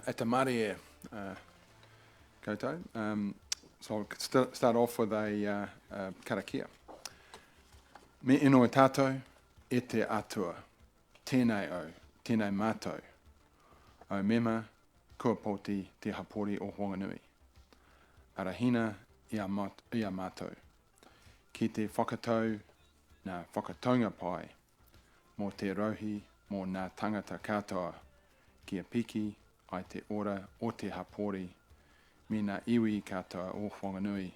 at the Marie koutou. So I'll start off with a Karakia. Me ino e tātou, e te atua, tēnei au, tēnei mātou, au mema, kua poti te hapori o Whanganui. Arahina ia mātou, ki te whakatau, nā whakataunga pai, mō te rohi, mō nā tangata katoa, kia piki, ai te ora o te hapori, me nā iwi katoa o Whanganui,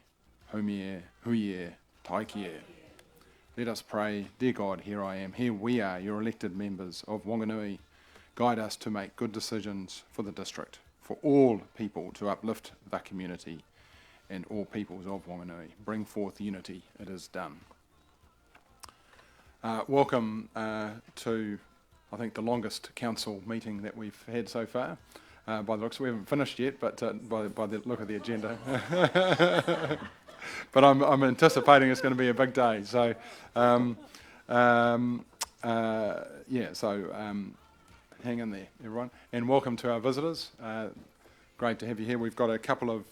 haumi e, hui e, taiki e. Let us pray. Dear God, here I am. Here we are, your elected members of Whanganui. Guide us to make good decisions for the district, for all people to uplift the community and all peoples of Whanganui. Bring forth unity. It is done. Welcome to, I think, the longest council meeting that we've had so far. By the looks, we haven't finished yet, but by the look of the agenda. But I'm anticipating it's going to be a big day. So, hang in there, everyone. And welcome to our visitors. Great to have you here. We've got a couple of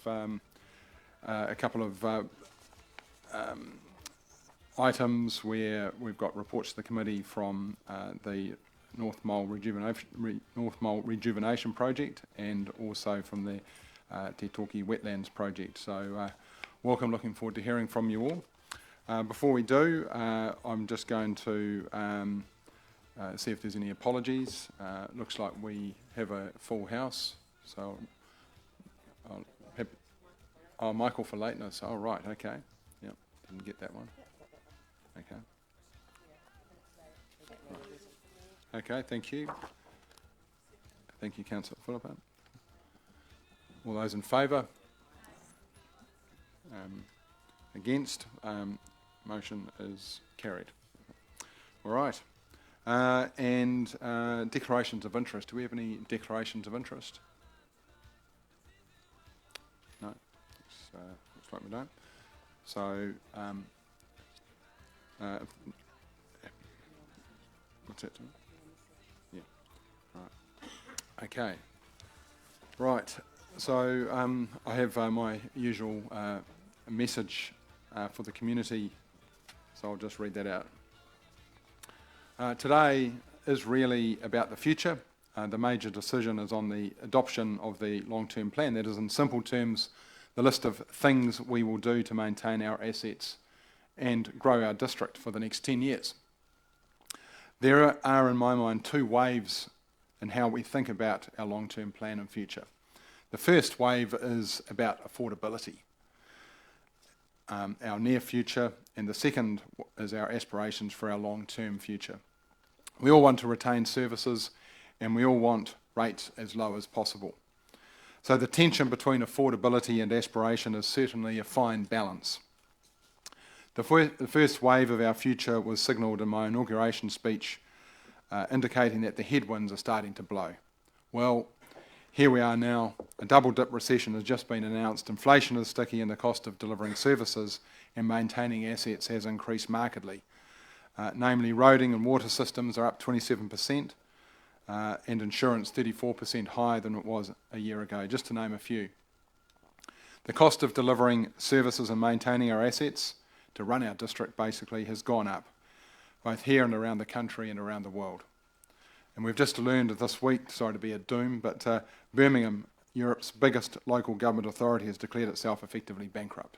items where we've got reports to the committee from the North Mole Rejuvenation project and also from the Titoki Wetlands project. So welcome, looking forward to hearing from you all. Before we do, I'm just going to see if there's any apologies. Looks like we have a full house, so Michael for lateness. Oh, right, okay. Yep, didn't get that one. Okay. Right. Okay, thank you. Thank you, Councillor Philippa. All those in favour? Against? Motion is carried. All right. And declarations of interest. Do we have any declarations of interest? No. Looks like we don't. So, what's that? Yeah. Right. Okay. Right. So I have my usual message for the community. So I'll just read that out. Today is really about the future. The major decision is on the adoption of the long-term plan. That is, in simple terms, the list of things we will do to maintain our assets and grow our district for the next 10 years. There are, in my mind, two waves in how we think about our long-term plan and future. The first wave is about affordability, our near future, and the second is our aspirations for our long-term future. We all want to retain services and we all want rates as low as possible. So the tension between affordability and aspiration is certainly a fine balance. The first wave of our future was signalled in my inauguration speech, indicating that the headwinds are starting to blow. Well, here we are now. A double-dip recession has just been announced. Inflation is sticky and the cost of delivering services and maintaining assets has increased markedly. Namely, roading and water systems are up 27% and insurance 34% higher than it was a year ago, just to name a few. The cost of delivering services and maintaining our assets to run our district basically has gone up, both here and around the country and around the world. And we've just learned this week, sorry to be a doom, but Birmingham, Europe's biggest local government authority, has declared itself effectively bankrupt.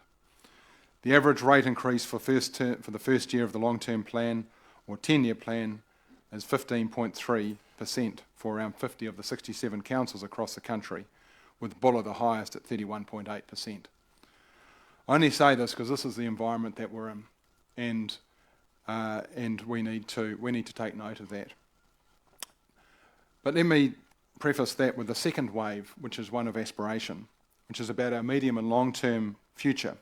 The average rate increase for the first year of the long-term plan or 10-year plan is 15.3% for around 50 of the 67 councils across the country, with Buller the highest at 31.8%. I only say this because this is the environment that we're in, and we need to take note of that. But let me preface that with the second wave, which is one of aspiration, which is about our medium and long-term future.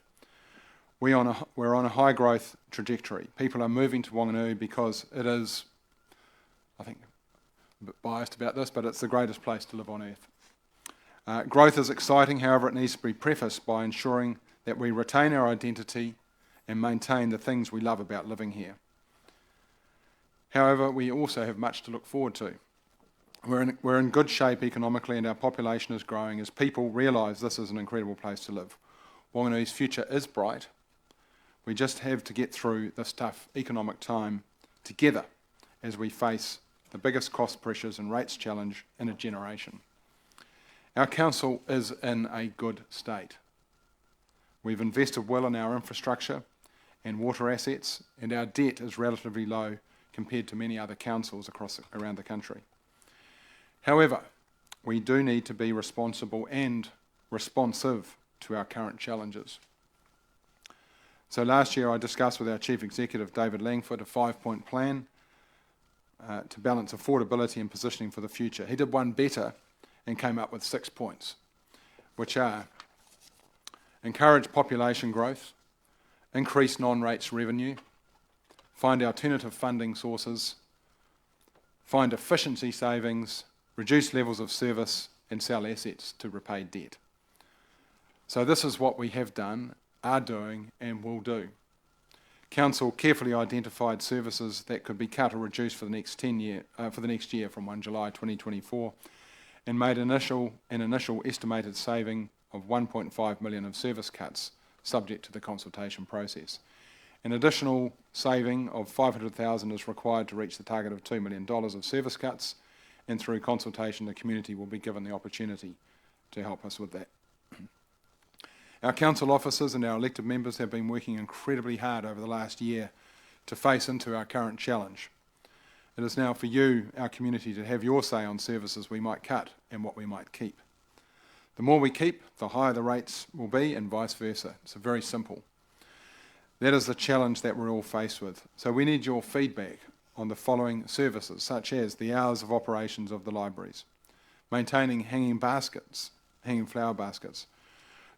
We're on a high growth trajectory. People are moving to Whanganui because it is, I think, a bit biased about this, but it's the greatest place to live on earth. Growth is exciting, however, it needs to be prefaced by ensuring that we retain our identity and maintain the things we love about living here. However, we also have much to look forward to. We're in good shape economically, and our population is growing as people realise this is an incredible place to live. Wanganui future is bright. We just have to get through this tough economic time together as we face the biggest cost pressures and rates challenge in a generation. Our council is in a good state. We've invested well in our infrastructure and water assets, and our debt is relatively low compared to many other councils around the country. However, we do need to be responsible and responsive to our current challenges. So last year I discussed with our Chief Executive, David Langford, a 5-point plan to balance affordability and positioning for the future. He did one better and came up with 6 points, which are: encourage population growth, increase non-rates revenue, find alternative funding sources, find efficiency savings, reduce levels of service, and sell assets to repay debt. So this is what we have done, are doing, and will do. Council carefully identified services that could be cut or reduced for the next year from 1 July 2024, and made an initial estimated saving of 1.5 million of service cuts, subject to the consultation process. An additional saving of 500,000 is required to reach the target of $2 million of service cuts, and through consultation the community will be given the opportunity to help us with that. Our council officers and our elected members have been working incredibly hard over the last year to face into our current challenge. It is now for you, our community, to have your say on services we might cut and what we might keep. The more we keep, the higher the rates will be, and vice versa. It's very simple. That is the challenge that we're all faced with. So we need your feedback on the following services, such as the hours of operations of the libraries, maintaining hanging flower baskets,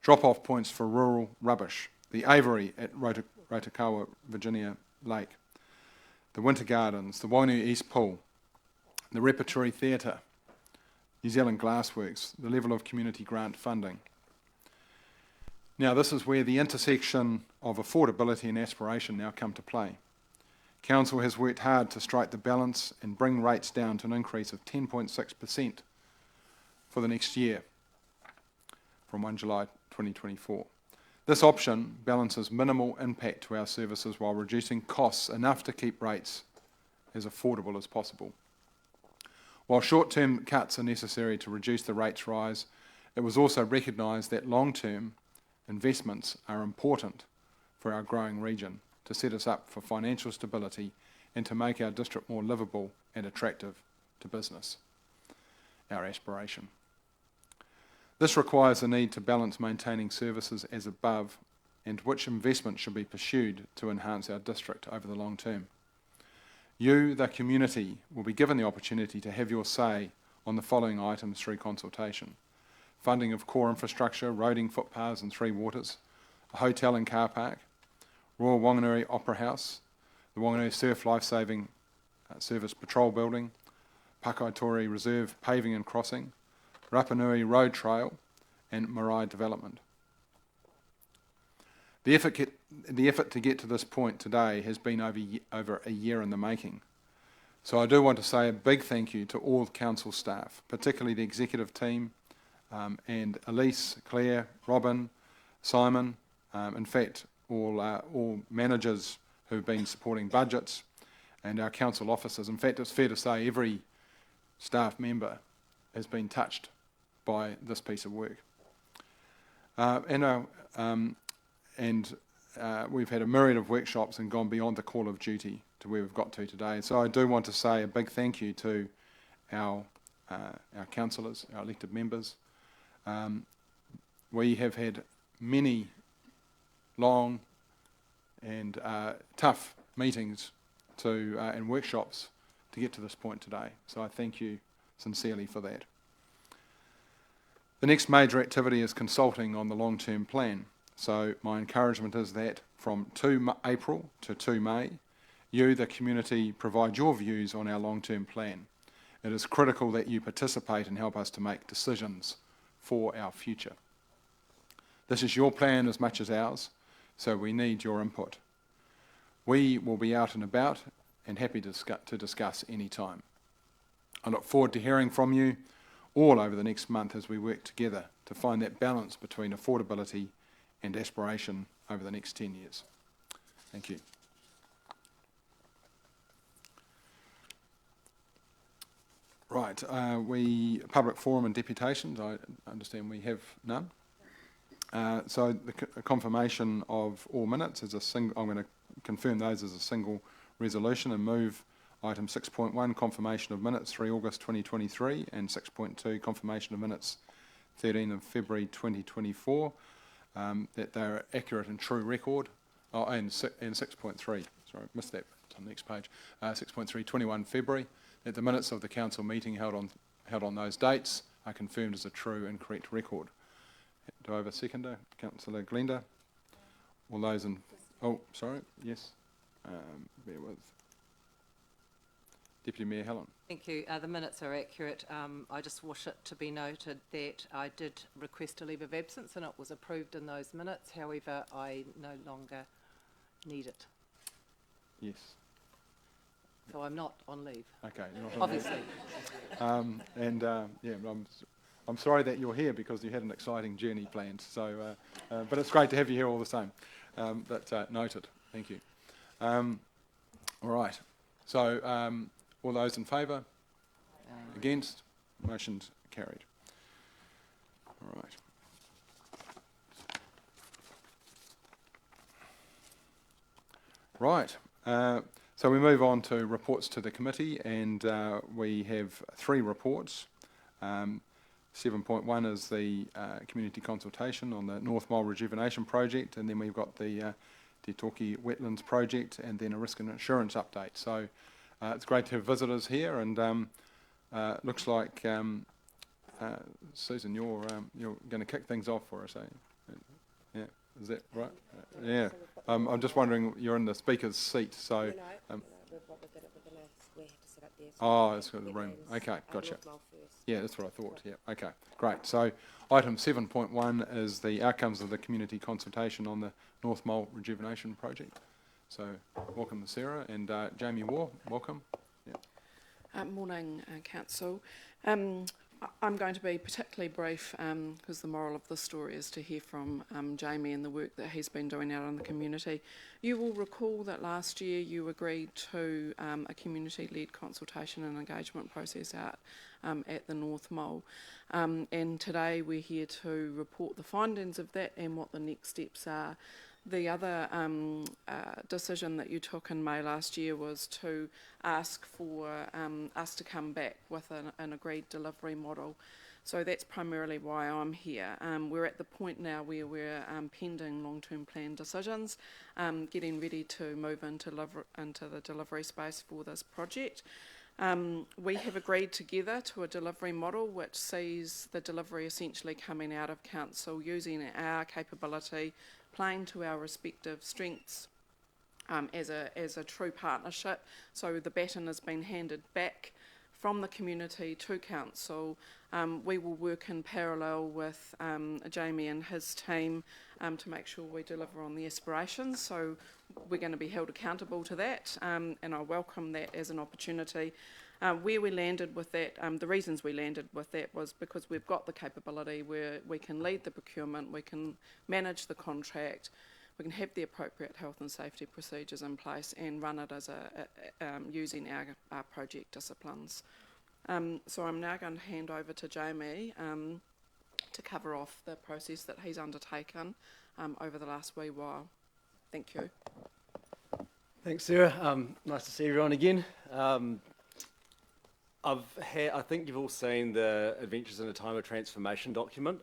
drop-off points for rural rubbish, the aviary at Rotokawa, Virginia Lake, the winter gardens, the Wainui East Pool, the Repertory Theatre, New Zealand Glassworks, the level of community grant funding. Now this is where the intersection of affordability and aspiration now come to play. Council has worked hard to strike the balance and bring rates down to an increase of 10.6% for the next year from 1 July 2024. This option balances minimal impact to our services while reducing costs enough to keep rates as affordable as possible. While short-term cuts are necessary to reduce the rates rise, it was also recognised that long-term investments are important for our growing region to set us up for financial stability and to make our district more livable and attractive to business, our aspiration. This requires the need to balance maintaining services as above and which investment should be pursued to enhance our district over the long term. You, the community, will be given the opportunity to have your say on the following items through consultation: funding of core infrastructure, roading, footpaths and 3 waters, a hotel and car park, Royal Wanganui Opera House, the Wanganui Surf Lifesaving Service Patrol Building, Pākaitore Reserve Paving and Crossing, Rapanui Road Trail and Marae Development. The effort to get to this point today has been over a year in the making. So I do want to say a big thank you to all council staff, particularly the executive team, and Elise, Claire, Robin, Simon, in fact all managers who've been supporting budgets, and our council officers. In fact, it's fair to say every staff member has been touched by this piece of work. We've had a myriad of workshops and gone beyond the call of duty to where we've got to today. So I do want to say a big thank you to our councillors, our elected members. We have had many long and tough meetings and workshops to get to this point today. So I thank you sincerely for that. The next major activity is consulting on the long-term plan. So my encouragement is that from 2 April to 2 May, you, the community, provide your views on our long-term plan. It is critical that you participate and help us to make decisions for our future. This is your plan as much as ours, so we need your input. We will be out and about and happy to discuss any time. I look forward to hearing from you all over the next month as we work together to find that balance between affordability and aspiration over the next 10 years. Thank you. Right, public forum and deputations, I understand we have none. So the confirmation of all minutes is I'm going to confirm those as a single resolution and move item 6.1, confirmation of minutes 3 August 2023, and 6.2, confirmation of minutes 13 of February 2024, that they are accurate and true record. Oh, and 6.3, sorry, missed that on the next page. 6.3, 21 February, that the minutes of the council meeting held on those dates are confirmed as a true and correct record. Do I have a seconder? Councillor Glenda? All those in... Oh, sorry, yes. Bear with. Deputy Mayor Helen. Thank you. The minutes are accurate. I just wish it to be noted that I did request a leave of absence and it was approved in those minutes. However, I no longer need it. Yes. So I'm not on leave. Okay, you're not on obviously. I'm sorry that you're here because you had an exciting journey planned. So, but it's great to have you here all the same. But noted. Thank you. All right. So, all those in favour? Against? Motion's carried. All right. Right. So we move on to reports to the committee, and we have 3 reports. 7.1 is the community consultation on the North Mole Rejuvenation project, and then we've got the Titoki Wetlands project, and then a risk and insurance update. So it's great to have visitors here, and looks like Susan, you're going to kick things off for us, eh? Yeah, is that right? Yeah. I'm just wondering, you're in the speaker's seat, so. Oh, it's got the room. Okay, gotcha. Yeah, that's what I thought. Yeah, okay, great. So item 7.1 is the outcomes of the community consultation on the North Mole Rejuvenation project. So welcome to Sarah, and Jamie Waugh, welcome. Yeah. Morning, Council. I'm going to be particularly brief because the moral of the story is to hear from Jamie and the work that he's been doing out in the community. You will recall that last year you agreed to a community-led consultation and engagement process out at the North Mole. And today we're here to report the findings of that and what the next steps are. The other decision that you took in May last year was to ask for us to come back with an agreed delivery model. So that's primarily why I'm here. We're at the point now where we're pending long-term plan decisions, getting ready to move into the delivery space for this project. We have agreed together to a delivery model which sees the delivery essentially coming out of council using our capability, playing to our respective strengths as a true partnership. So the baton has been handed back from the community to council. We will work in parallel with Jamie and his team to make sure we deliver on the aspirations. So we're going to be held accountable to that, and I welcome that as an opportunity. Where we landed with that, the reasons we landed with that was because we've got the capability where we can lead the procurement, we can manage the contract, we can have the appropriate health and safety procedures in place and run it as using our project disciplines. So I'm now going to hand over to Jamie to cover off the process that he's undertaken over the last wee while. Thank you. Thanks, Sarah. Nice to see everyone again. I think you've all seen the Adventures in a Time of Transformation document.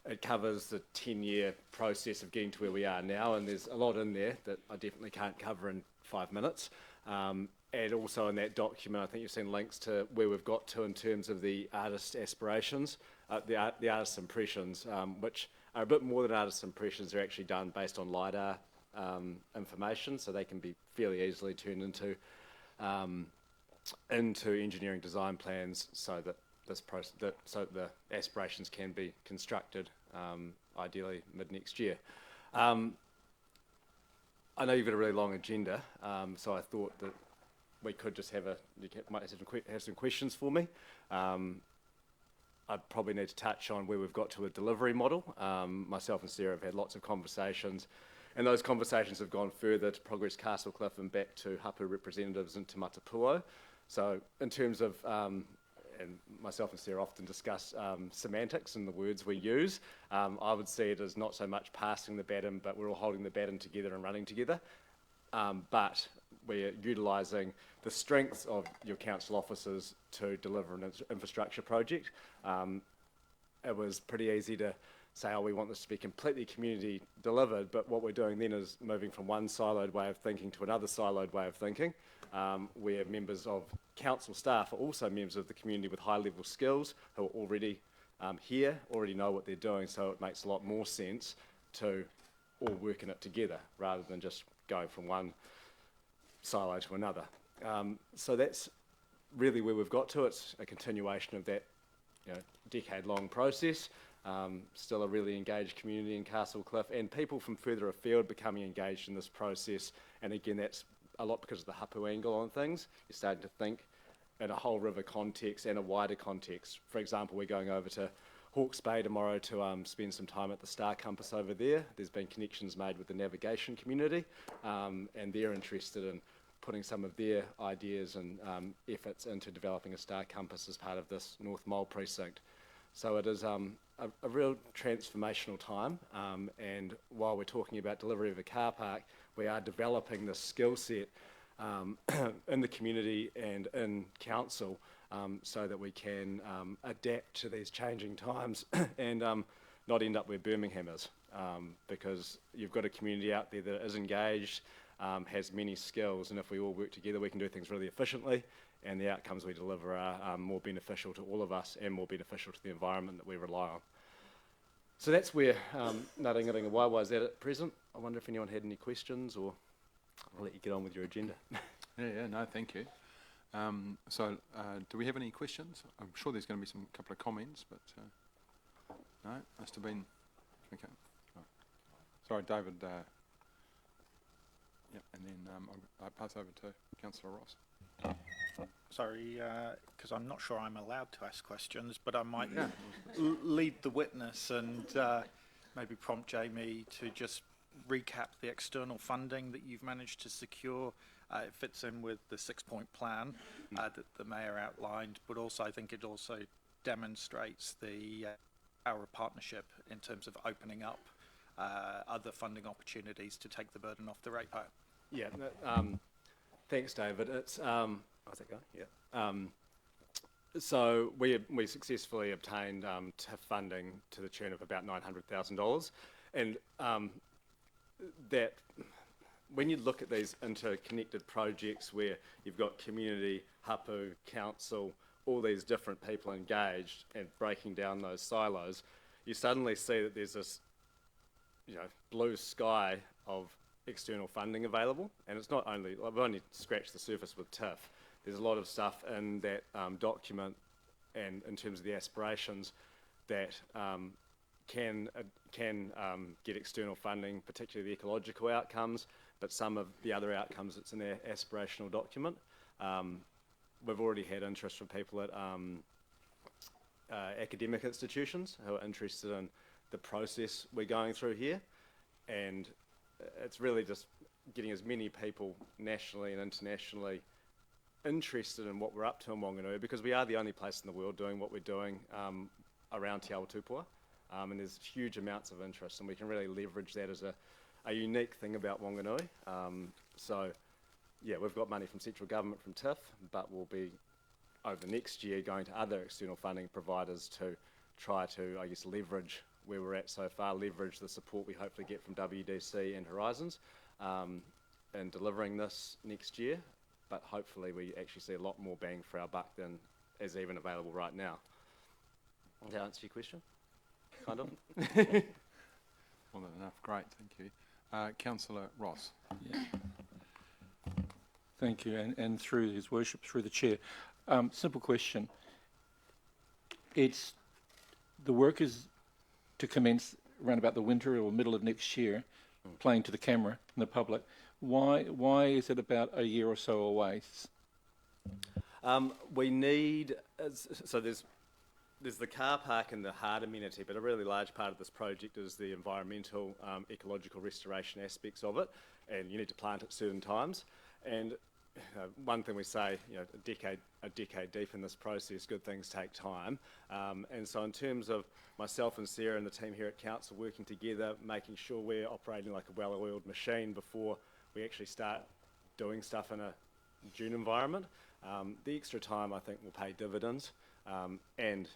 It covers the 10-year process of getting to where we are now, and there's a lot in there that I definitely can't cover in 5 minutes. And also in that document, I think you've seen links to where we've got to in terms of the artist aspirations, the artist impressions, which are a bit more than artist impressions. They're actually done based on LiDAR information, so they can be fairly easily turned into engineering design plans, so that the aspirations can be constructed ideally mid next year. I know you've got a really long agenda, so I thought that we could just might have some questions for me. I'd probably need to touch on where we've got to a delivery model. Myself and Sarah have had lots of conversations, and those conversations have gone further to Progress Castlecliff and back to hapu representatives in Te Matapuo. So in terms of, and myself and Sarah often discuss semantics and the words we use, I would see it as not so much passing the baton, but we're all holding the baton together and running together. But we're utilising the strengths of your council officers to deliver an infrastructure project. It was pretty easy to say, oh, we want this to be completely community delivered, but what we're doing then is moving from one siloed way of thinking to another siloed way of thinking, where members of council staff are also members of the community with high level skills who are already here, already know what they're doing, so it makes a lot more sense to all work in it together rather than just going from one silo to another. So that's really where we've got to. It's a continuation of that decade-long process. Still a really engaged community in Castlecliff, and people from further afield becoming engaged in this process. And again, that's a lot because of the hapu angle on things. You're starting to think in a whole river context and a wider context. For example, we're going over to Hawke's Bay tomorrow to spend some time at the Star Compass over there. There's been connections made with the navigation community, and they're interested in putting some of their ideas and efforts into developing a Star Compass as part of this North Mole precinct. So it is a real transformational time, and while we're talking about delivery of a car park, we are developing this skill set in the community and in council so that we can adapt to these changing times and not end up where Birmingham is, because you've got a community out there that is engaged, has many skills, and if we all work together we can do things really efficiently, and the outcomes we deliver are more beneficial to all of us and more beneficial to the environment that we rely on. So that's where Ngaringa Waiwa is at present. I wonder if anyone had any questions, or I'll let you get on with your agenda. No, thank you. So do we have any questions? I'm sure there's going to be a couple of comments, but no, must have been, okay. Oh. Sorry, David. And then I'll pass over to Councillor Ross. Sorry, because I'm not sure I'm allowed to ask questions, but I might lead the witness and maybe prompt Jamie to just recap the external funding that you've managed to secure. It fits in with the 6-point plan that the Mayor outlined, but also I think it also demonstrates the power of partnership in terms of opening up other funding opportunities to take the burden off the ratepayer. Yeah, thanks, David. It's how's that going? Yeah. So we successfully obtained TIF funding to the tune of about $900,000, and that when you look at these interconnected projects where you've got community, hapu, council, all these different people engaged and breaking down those silos, you suddenly see that there's this, blue sky of external funding available, and it's not only, I've only scratched the surface with TIF. There's a lot of stuff in that document and in terms of the aspirations that can get external funding, particularly the ecological outcomes, but some of the other outcomes that's in their aspirational document. We've already had interest from people at academic institutions who are interested in the process we're going through here, and it's really just getting as many people nationally and internationally interested in what we're up to in Wanganui, because we are the only place in the world doing what we're doing around Te Awa Tupua, and there's huge amounts of interest, and we can really leverage that as a unique thing about Wanganui. So yeah, we've got money from central government from TIF, but we'll be over the next year going to other external funding providers to try to, I guess, leverage where we're at so far, leverage the support we hopefully get from WDC and Horizons in delivering this next year, but hopefully we actually see a lot more bang for our buck than is even available right now. Does that answer your question? Kind of? More than enough. Great, thank you. Councillor Ross. Yeah. Thank you, and through His Worship, through the Chair. Simple question. The work is to commence around about the winter or middle of next year, playing to the camera and the public. Why is it about a year or so away? We need, so there's the car park and the hard amenity, but a really large part of this project is the environmental, ecological restoration aspects of it, and you need to plant at certain times. And one thing we say, a decade deep in this process, good things take time. And so in terms of myself and Sarah and the team here at Council working together, making sure we're operating like a well-oiled machine before we actually start doing stuff in a dune environment, the extra time I think will pay dividends. And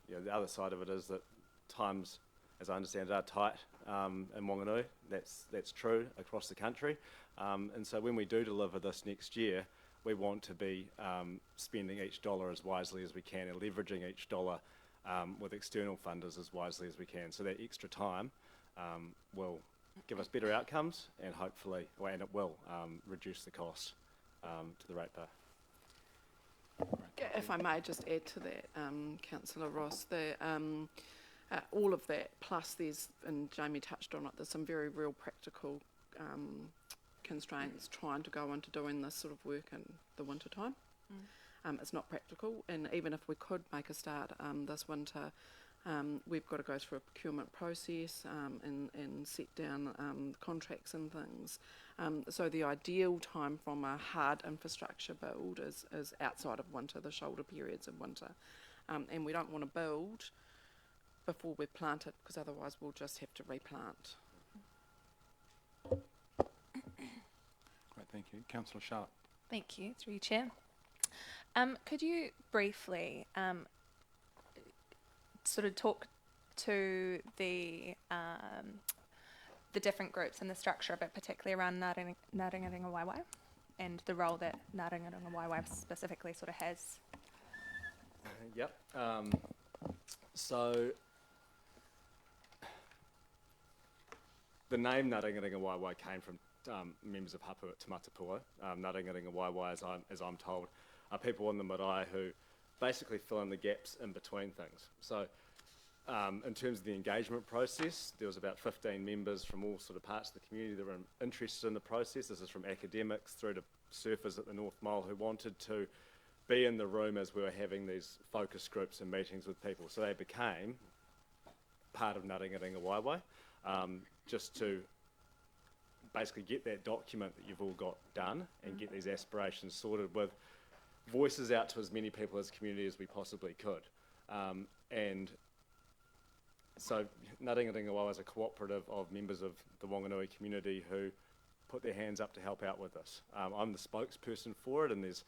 the other side of it is that times, as I understand it, are tight in Wanganui. That's true across the country. And so when we do deliver this next year, we want to be spending each dollar as wisely as we can and leveraging each dollar with external funders as wisely as we can. So that extra time will give us better outcomes and hopefully, and it will reduce the cost to the ratepayer. If I may just add to that, Councillor Ross, all of that, plus there's, and Jamie touched on it, there's some very real practical constraints trying to go into doing this sort of work in the winter time. It's not practical, and even if we could make a start this winter, we've got to go through a procurement process and set down contracts and things. So the ideal time from a hard infrastructure build is outside of winter, the shoulder periods of winter. And we don't want to build before we've planted, because otherwise we'll just have to replant. Great, thank you. Councillor Sharp. Thank you, through you, Chair. Could you briefly sort of talk to the different groups and the structure, but particularly around Ngaringa Waiwai and the role that Ngaringa Waiwai specifically sort of has? Yep. So the name Ngaringa Waiwai came from members of Hapu at Te Matapua. Ngaringa Waiwai, as I'm told, are people in the marae who basically fill in the gaps in between things. So in terms of the engagement process, there was about 15 members from all sort of parts of the community that were interested in the process. This is from academics through to surfers at the North Mole who wanted to be in the room as we were having these focus groups and meetings with people. So they became part of Ngaringa Waiwai, just to basically get that document that you've all got done and get these aspirations sorted with voices out to as many people as community as we possibly could. And so Ngaringa Waiwai is a cooperative of members of the Wanganui community who put their hands up to help out with this. I'm the spokesperson for it, and there's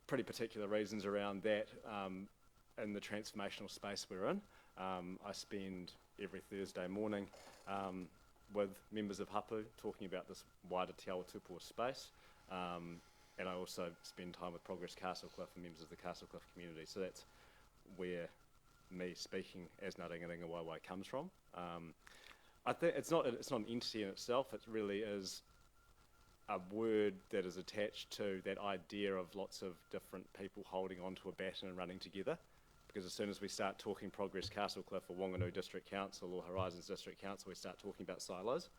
pretty particular reasons around that in the transformational space we're in. I spend every Thursday morning with members of Hapu talking about this wider Te Awa Tupua space. And I also spend time with Progress Castlecliff and members of the Castlecliff community. So that's where me speaking as Ngaringa Waiwai comes from. I think it's not an entity in itself. It really is a word that is attached to that idea of lots of different people holding onto a baton and running together. Because as soon as we start talking Progress Castlecliff or Wanganui District Council or Horizons District Council, we start talking about silos.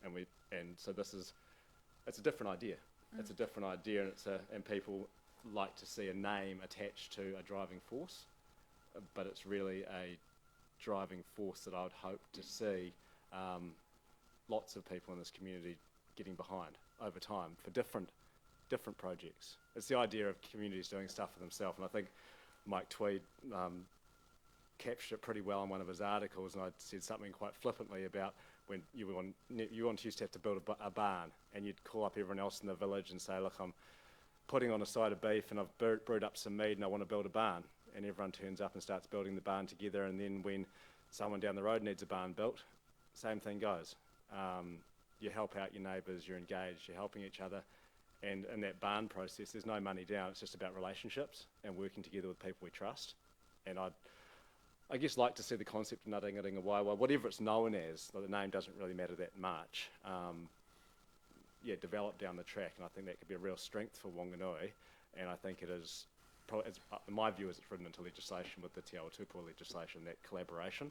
And so it's a different idea. It's a different idea, and people like to see a name attached to a driving force, but it's really a driving force that I would hope to see lots of people in this community getting behind over time for different projects. It's the idea of communities doing stuff for themselves, and I think Mike Tweed captured it pretty well in one of his articles, and I said something quite flippantly about when you used to have to build a barn, and you'd call up everyone else in the village and say, look, I'm putting on a side of beef and I've brewed up some mead and I want to build a barn. And everyone turns up and starts building the barn together, and then when someone down the road needs a barn built, same thing goes. You help out your neighbours, you're engaged, you're helping each other, and in that barn process there's no money down, it's just about relationships and working together with people we trust. And I guess like to see the concept of Ngaringa Waiwai, whatever it's known as, the name doesn't really matter that much, develop down the track, and I think that could be a real strength for Wanganui, and I think it is, in my view, as it's written into legislation with the Te Awa Tupua legislation, that collaboration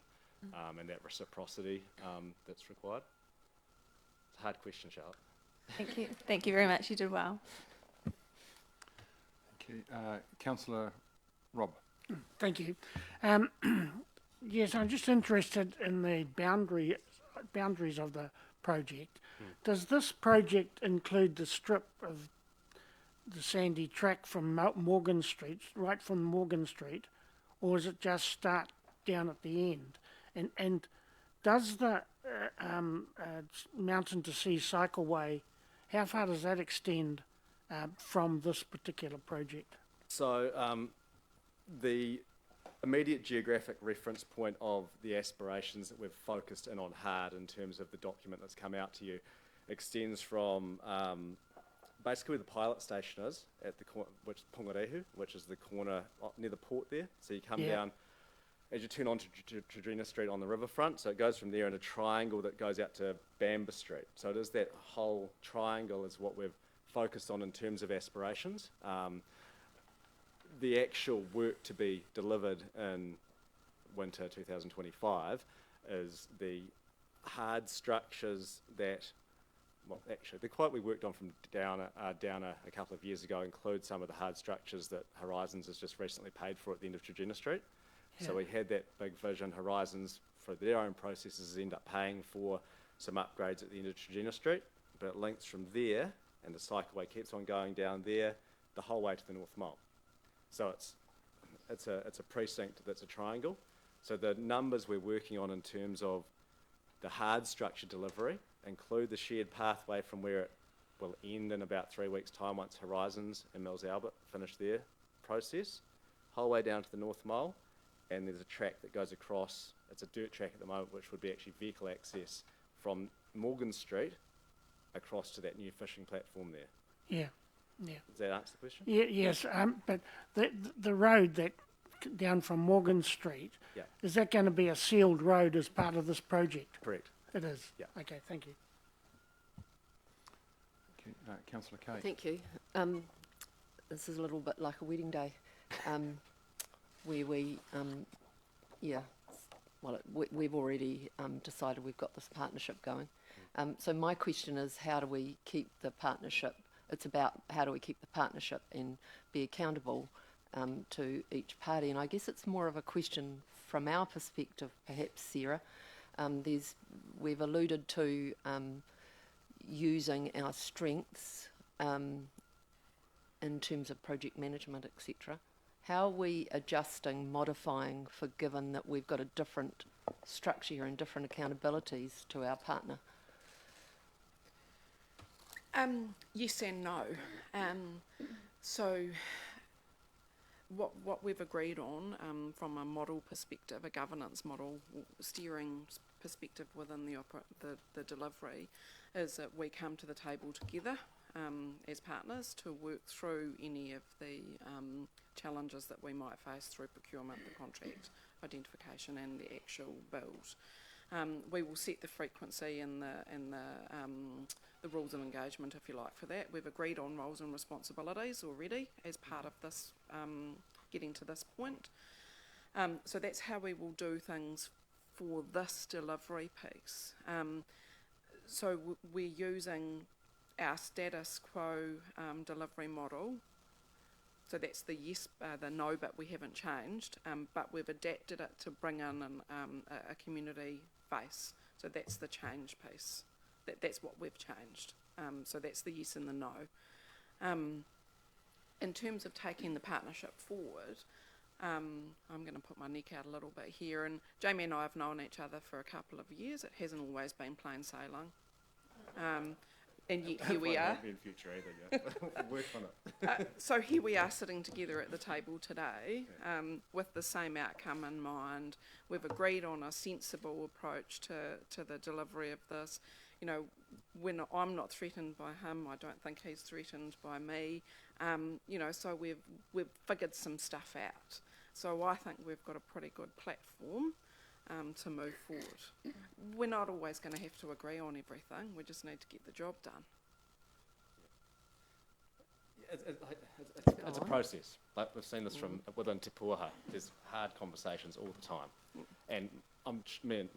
and that reciprocity that's required. It's a hard question, Charlotte. Thank you. Thank you very much. You did well. Councillor Rob. Thank you. Yes, I'm just interested in the boundaries of the project. Does this project include the strip of the sandy track from Morgan Street, right from Morgan Street, or does it just start down at the end? And does the Mountain to Sea cycleway, how far does that extend from this particular project? So the immediate geographic reference point of the aspirations that we've focused in on hard in terms of the document that's come out to you extends from basically where the pilot station is at the which Pongarehu, which is the corner near the port there. So you come down as you turn onto Trajena Street on the riverfront. So it goes from there in a triangle that goes out to Bamba Street. So it is that whole triangle is what we've focused on in terms of aspirations. The actual work to be delivered in winter 2025 is the hard structures that, well, actually, the quote we worked on from Downer a couple of years ago includes some of the hard structures that Horizons has just recently paid for at the end of Trajena Street. Yeah. So we had that big vision. Horizons, for their own processes, end up paying for some upgrades at the end of Trajena Street, but it links from there, and the cycleway keeps on going down there the whole way to the North Mole. So it's a precinct that's a triangle. So the numbers we're working on in terms of the hard structure delivery include the shared pathway from where it will end in about 3 weeks' time once Horizons and Mills Albert finish their process, whole way down to the North Mole, and there's a track that goes across. It's a dirt track at the moment, which would be actually vehicle access from Morgan Street across to that new fishing platform there. Yeah. Yeah. Does that answer the question? Yeah, yes, but the road that down from Morgan Street, is that going to be a sealed road as part of this project? Correct. It is? Yeah. Okay, thank you. Okay, Councillor Kate. Thank you. This is a little bit like a wedding day, where we've already decided we've got this partnership going. So my question is, how do we keep the partnership? It's about how do we keep the partnership and be accountable to each party. And I guess it's more of a question from our perspective, perhaps, Sarah. We've alluded to using our strengths in terms of project management, etc. How are we adjusting, modifying, for given that we've got a different structure here and different accountabilities to our partner? Yes and no. So what we've agreed on from a model perspective, a governance model, steering perspective within the delivery, is that we come to the table together as partners to work through any of the challenges that we might face through procurement, the contract identification and the actual build. We will set the frequency and the rules of engagement, if you like, for that. We've agreed on roles and responsibilities already as part of this, getting to this point. So that's how we will do things for this delivery piece. So we're using our status quo delivery model. So that's the yes, the no, but we haven't changed. But we've adapted it to bring in a community face. So that's the change piece. That's what we've changed. So that's the yes and the no. In terms of taking the partnership forward, I'm going to put my neck out a little bit here. And Jamie and I have known each other for a couple of years. It hasn't always been plain sailing. And yet here we are. In future either, yeah. Work on it. So here we are sitting together at the table today with the same outcome in mind. We've agreed on a sensible approach to the delivery of this. You know, when I'm not threatened by him, I don't think he's threatened by me. You know, so we've figured some stuff out. So I think we've got a pretty good platform to move forward. We're not always going to have to agree on everything. We just need to get the job done. It's a process. Like we've seen this from within Te Puaha. There's hard conversations all the time. And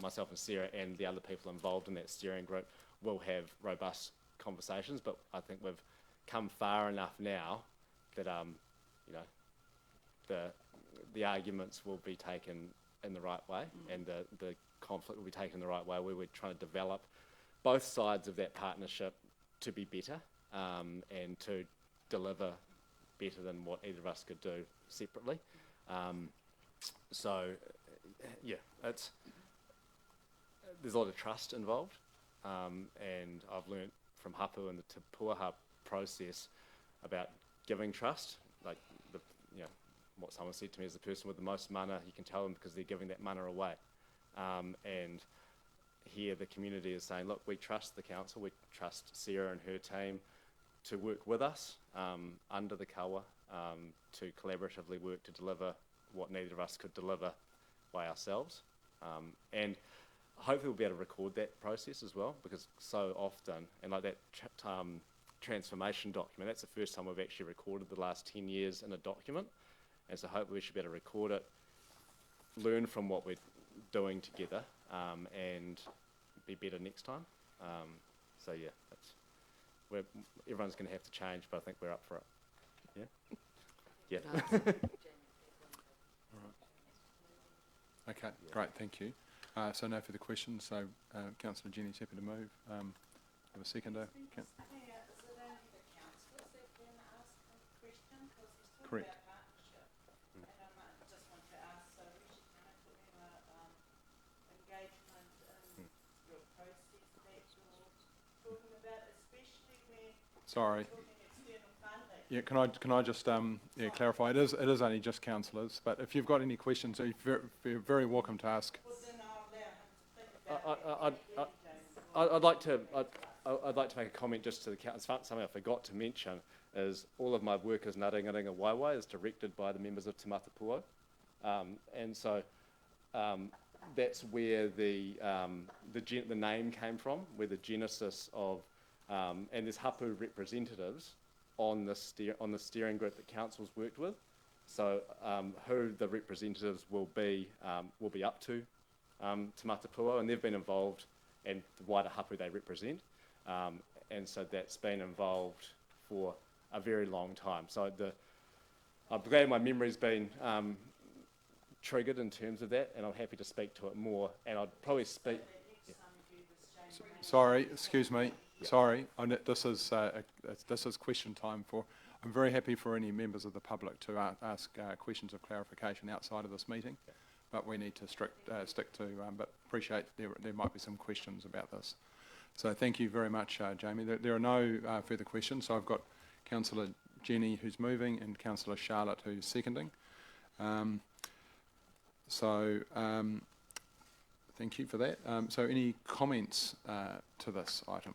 myself and Sarah and the other people involved in that steering group will have robust conversations, but I think we've come far enough now that you know, the arguments will be taken in the right way, and the conflict will be taken in the right way, where we're trying to develop both sides of that partnership to be better, and to deliver better than what either of us could do separately. Yeah, there's a lot of trust involved, and I've learnt from Hapu and the Te Puaha process about giving trust. Like, what someone said to me is, the person with the most mana, you can tell them because they're giving that mana away. And here the community is saying, look, we trust the council, we trust Sarah and her team to work with us under the kawa, to collaboratively work to deliver what neither of us could deliver by ourselves. And hopefully we'll be able to record that process as well, because so often, and like that transformation document, that's the first time we've actually recorded the last 10 years in a document. And so hopefully we should be able to record it, learn from what we're doing together, and be better next time. So yeah, everyone's going to have to change, but I think we're up for it. Yeah? Yeah. Okay, great, thank you. So no further questions, so Councillor Jenny's happy to move. Have a seconder. Correct. Sorry. Yeah, can I just clarify? It is only just councillors, but if you've got any questions, you're very welcome to ask. I'd like to make a comment just to the council. Something I forgot to mention is all of my work as Ngaringaringa Waiwai is directed by the members of Te Matapuo, and so that's where the name came from, where the genesis of and there's hapu representatives on the steering group that council's worked with. So who the representatives will be up to Te Matapuo, and they've been involved, and the wider hapu they represent, and so that's been involved for a very long time. So I'm glad my memory's been triggered in terms of that, and I'm happy to speak to it more. And I'd probably speak. Yeah. Sorry, excuse me. Yeah. Sorry, this is question time for. I'm very happy for any members of the public to ask questions of clarification outside of this meeting, yeah. But we need to stick to. But appreciate there might be some questions about this. So thank you very much, Jamie. There are no further questions. So I've got Councillor Jenny who's moving and Councillor Charlotte who's seconding. Thank you for that. So any comments to this item?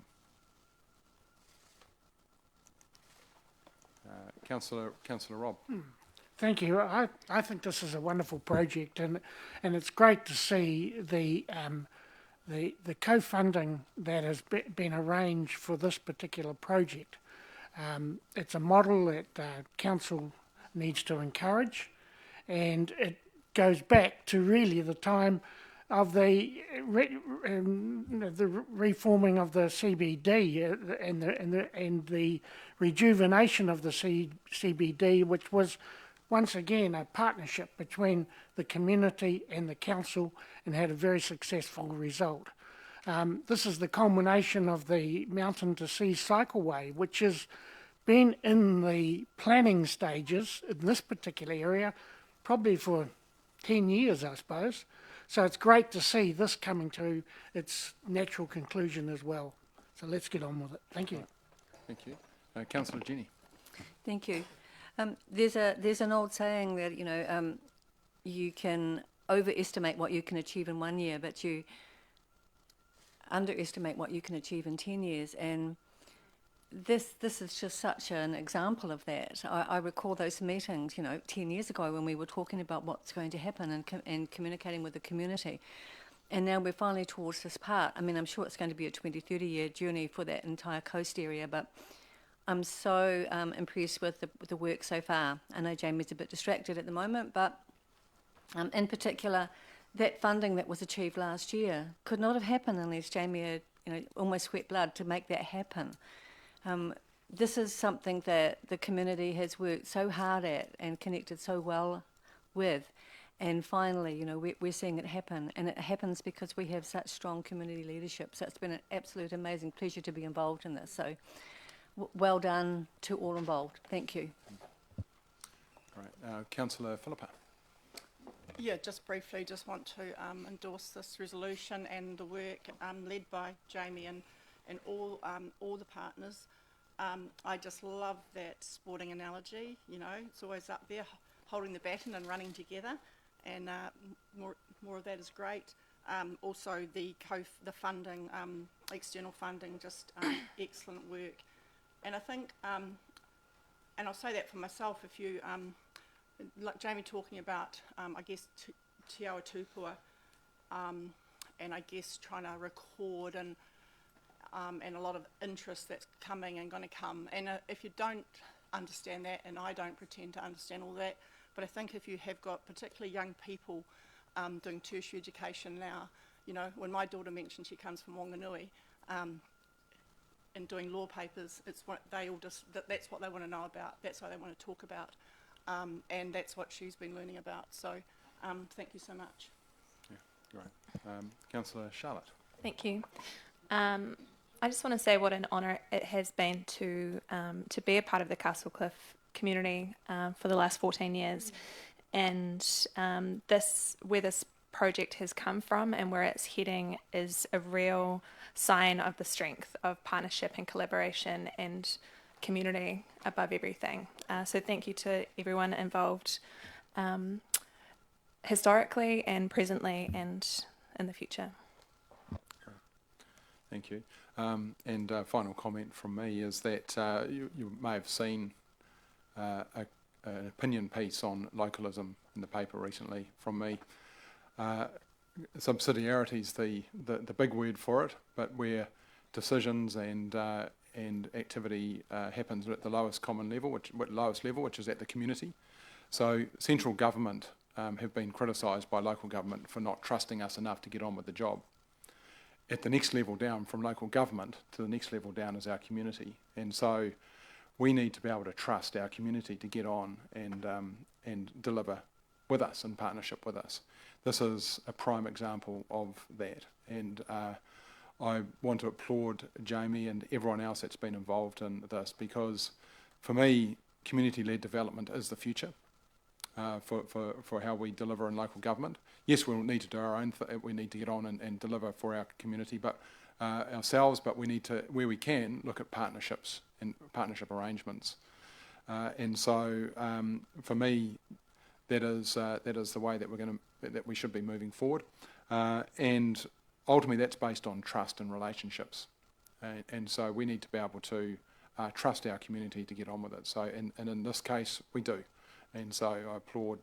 Councillor Rob. Thank you. I think this is a wonderful project, and it's great to see the co-funding that has been arranged for this particular project. It's a model that council needs to encourage, and it goes back to really the time of the reforming of the CBD and the rejuvenation of the CBD, which was once again a partnership between the community and the council, and had a very successful result. This is the culmination of the Mountain to Sea Cycleway, which has been in the planning stages in this particular area probably for 10 years, I suppose. So it's great to see this coming to its natural conclusion as well. So let's get on with it. Thank you. Thank you. Councillor Jenny. Thank you. There's an old saying that, you can overestimate what you can achieve in 1 year, but you underestimate what you can achieve in 10 years. And this is just such an example of that. I recall those meetings, 10 years ago when we were talking about what's going to happen and communicating with the community. And now we're finally towards this part. I mean, I'm sure it's going to be a 20, 30-year journey for that entire coast area, but I'm so impressed with the work so far. I know Jamie's a bit distracted at the moment, but in particular, that funding that was achieved last year could not have happened unless Jamie had, almost sweat blood to make that happen. this is something that the community has worked so hard at and connected so well with. And finally, you know, we're seeing it happen. And it happens because we have such strong community leadership. So it's been an absolute amazing pleasure to be involved in this. So well done to all involved. Thank you. Great. Councillor Philippa. Yeah, just briefly, just want to endorse this resolution and the work led by Jamie and all the partners. I just love that sporting analogy. You know, it's always up there, holding the baton and running together, and more of that is great. Also, the funding, external funding, just excellent work. And I think, and I'll say that for myself, if you. Like Jamie talking about, I guess, Te Awa Tupua, and I guess trying to record and a lot of interest that's coming and going to come. And if you don't understand that, and I don't pretend to understand all that, but I think if you have got particularly young people doing tertiary education now, you know, when my daughter mentioned she comes from Wanganui, and doing law papers, it's what they all just, that's what they want to know about, that's what they want to talk about. And that's what she's been learning about. So thank you so much. Yeah, great. Councillor Charlotte. Thank you. I just want to say what an honour it has been to be a part of the Castlecliff community for the last 14 years, and where this project has come from and where it's heading is a real sign of the strength of partnership and collaboration and community above everything. So thank you to everyone involved historically and presently and in the future. Thank you. And final comment from me is that you may have seen an opinion piece on localism in the paper recently from me. Subsidiarity is the big word for it, but where decisions and activity happens at the lowest common level, which is at the community. So central government have been criticised by local government for not trusting us enough to get on with the job. At the next level down, from local government to the next level down, is our community, and so we need to be able to trust our community to get on and deliver with us in partnership with us. This is a prime example of that, and I want to applaud Jamie and everyone else that's been involved in this, because for me, community-led development is the future for how we deliver in local government. Yes, we'll need to do our own we need to get on and deliver for our community, but ourselves, but we need to, where we can, look at partnerships and partnership arrangements. And so for me, that is the way that we should be moving forward. And ultimately, that's based on trust and relationships, and so we need to be able to trust our community to get on with it. So, and in this case, we do, and so I applaud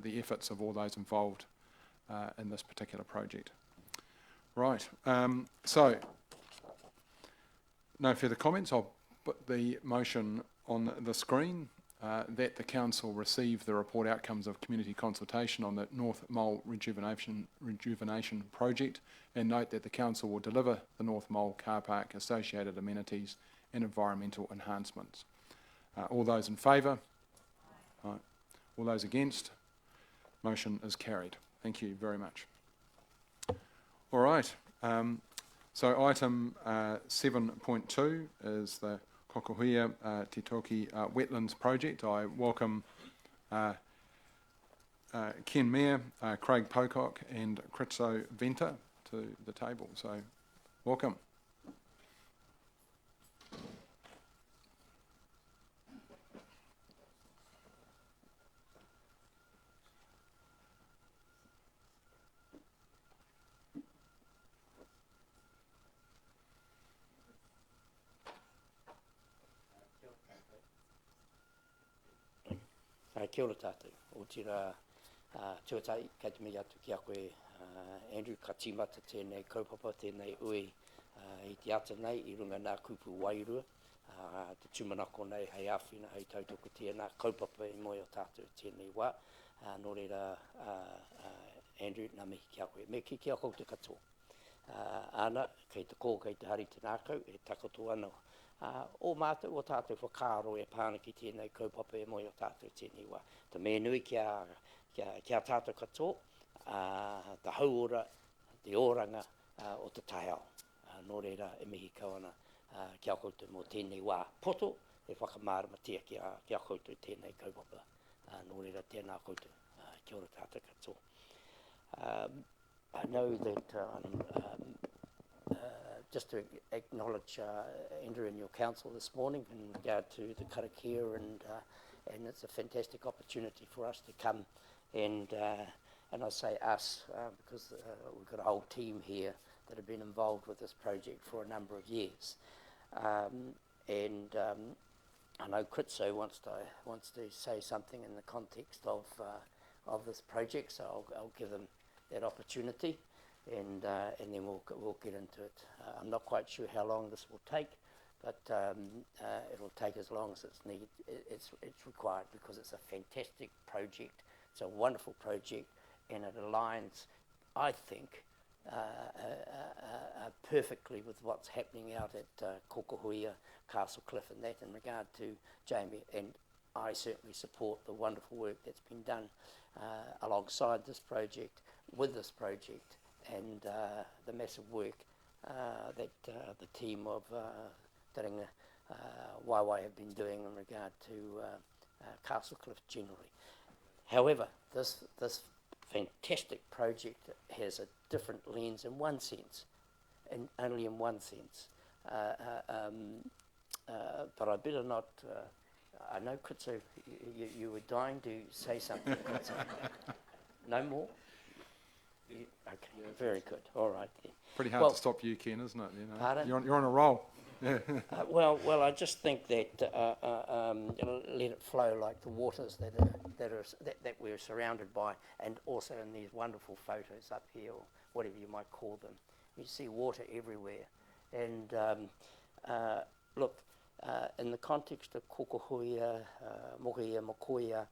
the efforts of all those involved in this particular project. Right. So, no further comments. I'll put the motion on the screen. That the council receive the report outcomes of community consultation on the North Mole Rejuvenation project, and note that the council will deliver the North Mole car park, associated amenities and environmental enhancements. All those in favour? Right. All those against? Motion is carried. Thank you very much. All right. So item 7.2 is the Kokohuia Titoki Wetlands project. I welcome Ken Mayer, Craig Pocock and Kritso Venter to the table. So welcome. Kia ora tātou. O tira tuatai, kei te mea atu ki a koe Andrew, ka tīmata tēnei kaupapa, tēnei ui i te ata nei, i runga nā kupu wairua, te tumanako nei hei awhina, hei tautoko tēnā kaupapa i moe o tātou tēnei wā. Nō reira, Andrew, nā mihi ki a koe. Me ki a kou te katoa. Ana, kei te kō, kei te hari te nākau, e takoto ana O mātou o tātou whakaro e pāna ki tēnei kaupapa e moi o tātou tēnei wā. Ta mea nui kia tātou katoa, ta hauora, te oranga o te taiao. Nō reira e mihi kawana kia koutou mō tēnei wā poto, e whakamāramatia kia koutou tēnei kaupapa. Nō reira tēnā koutou, kia ora tātou katoa. I know that just to acknowledge Andrew and your council this morning in regard to the Karakia, and it's a fantastic opportunity for us to come and I say us because we've got a whole team here that have been involved with this project for a number of years. I know Kritso wants to say something in the context of this project, so I'll give them that opportunity, and then we'll get into it. I'm not quite sure how long this will take, but it'll take as long as it's required, because it's a fantastic project. It's a wonderful project, and it aligns, I think, perfectly with what's happening out at Kokohuia, Castle Cliff, and that in regard to Jamie. And I certainly support the wonderful work that's been done alongside this project, with this project, and the massive work that the team of Taringa Waiwai have been doing in regard to Castle Cliff generally. However, this fantastic project has a different lens in one sense, and only in one sense. But I better not. I know, Kritso, you were dying to say something. Kritso. No more? Okay, very good. All right then. Pretty hard to stop you, Ken, isn't it? You know, pardon? You're on a roll. Yeah. Well, I just think that let it flow like the waters that we're surrounded by, and also in these wonderful photos up here, or whatever you might call them. You see water everywhere, and look, in the context of Kokohuia, Mokia, Mokoia,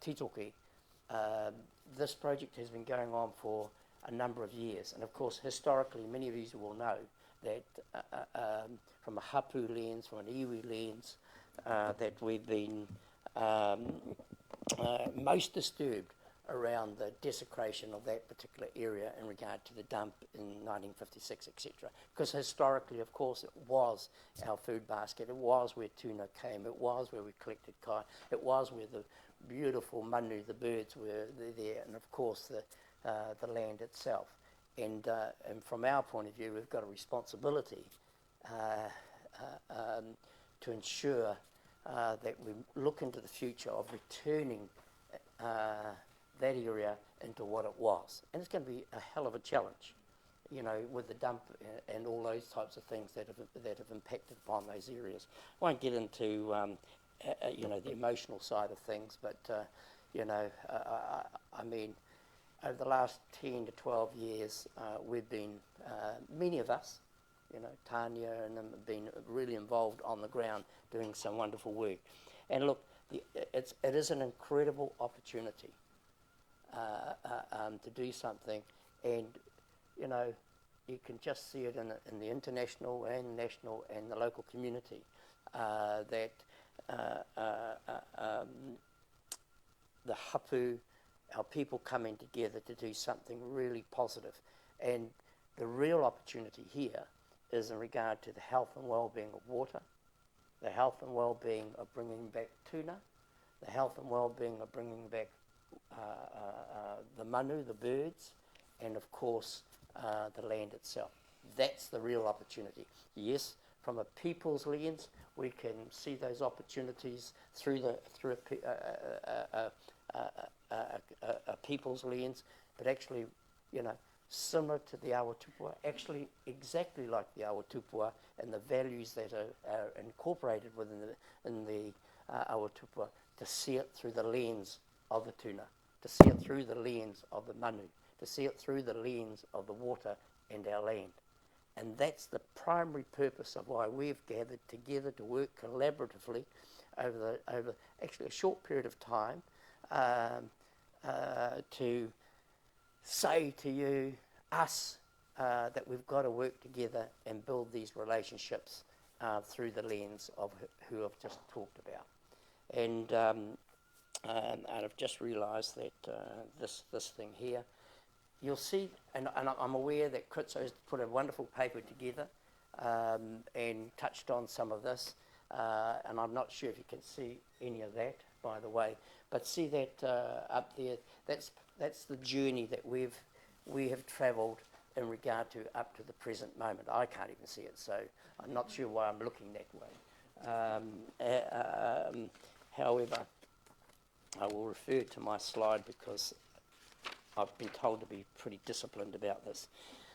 Titoki, this project has been going on for a number of years, and of course, historically, many of you will know that from a hapu lens, from an iwi lens, that we've been most disturbed around the desecration of that particular area in regard to the dump in 1956, etc. Because historically, of course, it was our food basket, it was where tuna came, it was where we collected kai, it was where the beautiful manu, the birds were there, and of course the land itself. And from our point of view, we've got a responsibility to ensure that we look into the future of returning that area into what it was. And it's going to be a hell of a challenge, you know, with the dump and all those types of things that have impacted upon those areas. I won't get into, you know, the emotional side of things, but, you know, I mean, over the last 10 to 12 years, we've been, many of us, you know, Tanya and them have been really involved on the ground doing some wonderful work. And look, it is an incredible opportunity to do something, and, you know, you can just see it in the international and national and the local community that the hapu, our people coming together to do something really positive. And the real opportunity here is in regard to the health and well-being of water, the health and well-being of bringing back tuna, the health and well-being of bringing back the manu, the birds, and of course the land itself. That's the real opportunity. Yes, from a people's lens, we can see those opportunities through a people's lens, but actually, you know, similar to the awa tupua, actually exactly like the awa tupua, and the values that are incorporated within the awa tupua, to see it through the lens of the tuna, to see it through the lens of the manu, to see it through the lens of the water and our land. And that's the primary purpose of why we've gathered together to work collaboratively over actually a short period of time, to say to you, us, that we've got to work together and build these relationships through the lens of who I've just talked about. And I've just realised that this thing here, you'll see, and I'm aware that Kritso has put a wonderful paper together and touched on some of this, and I'm not sure if you can see any of that, by the way, but see that up there, that's the journey that we have travelled in regard to up to the present moment. I can't even see it, so I'm not sure why I'm looking that way. However, I will refer to my slide because I've been told to be pretty disciplined about this.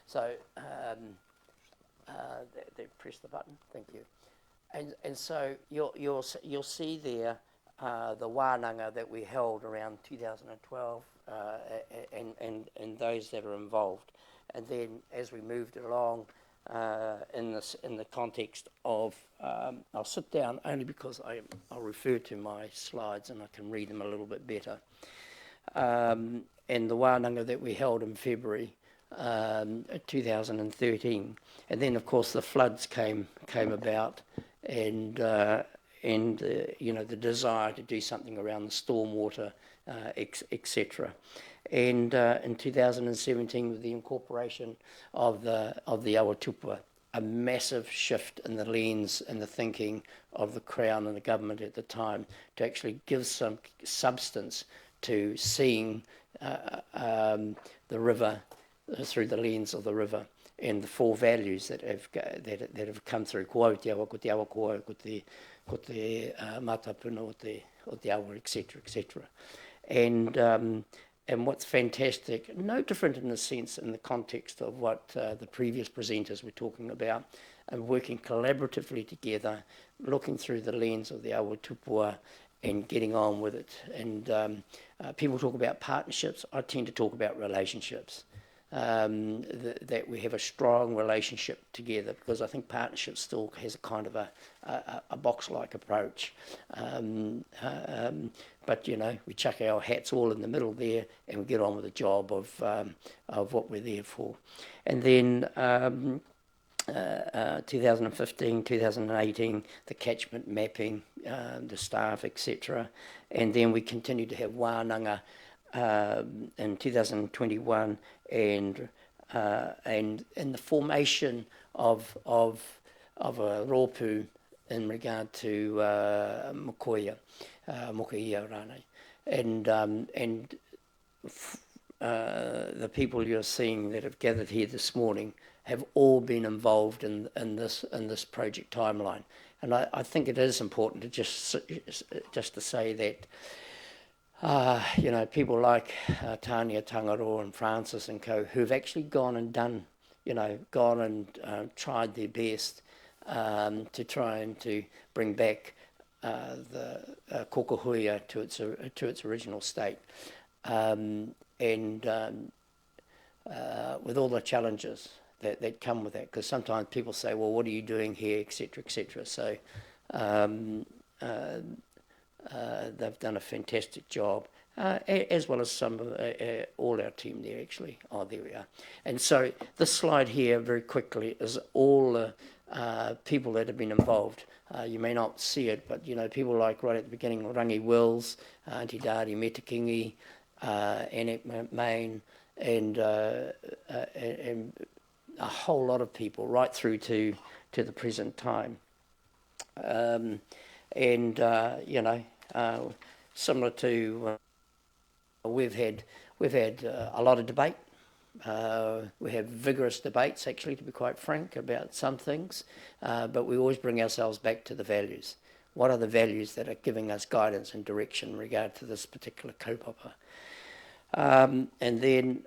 So, press the button, thank you. And so you'll see there the wānanga that we held around 2012 and those that are involved. And then as we moved along in the context of, I'll sit down only because I'll refer to my slides and I can read them a little bit better. And the wānanga that we held in February 2013, and then of course the floods came about, and you know, the desire to do something around the stormwater, etc. And in 2017, with the incorporation of the Awatupua, a massive shift in the lens and the thinking of the Crown and the government at the time to actually give some substance to seeing the river through the lens of the river and the four values that have come through. Ko te awa, ko te awa koa, ko te matapuna o te awa, etc., etc. And what's fantastic, no different in a sense in the context of what the previous presenters were talking about, and working collaboratively together, looking through the lens of the Awatupua and getting on with it. And people talk about partnerships. I tend to talk about relationships. That we have a strong relationship together, because I think partnership still has a kind of a box-like approach. But you know, we chuck our hats all in the middle there, and we get on with the job of what we're there for. And then 2015, 2018, the catchment mapping, the staff, etc. And then we continue to have wānanga in 2021, and the formation of a rōpū in regard to Mokoia rānei. And the people you're seeing that have gathered here this morning have all been involved in this project timeline. And I think it is important to just to say that you know, people like Tania Tangaroa and Francis and co, who've actually gone and done, you know, gone and tried their best to try and to bring back the Kokohuia to its original state, and with all the challenges that come with that, because sometimes people say, well, what are you doing here, etc., etc. So they've done a fantastic job, as well as some of all our team there, actually. Oh, there we are. And so this slide here, very quickly, is all the people that have been involved. You may not see it, but you know, people like right at the beginning, Rangi Wills, Auntie Dari Metakingi, Annette Main, and a whole lot of people right through to the present time. And you know, similar to we've had a lot of debate. We have vigorous debates, actually, to be quite frank, about some things, but we always bring ourselves back to the values. What are the values that are giving us guidance and direction in regard to this particular kaupapa? And then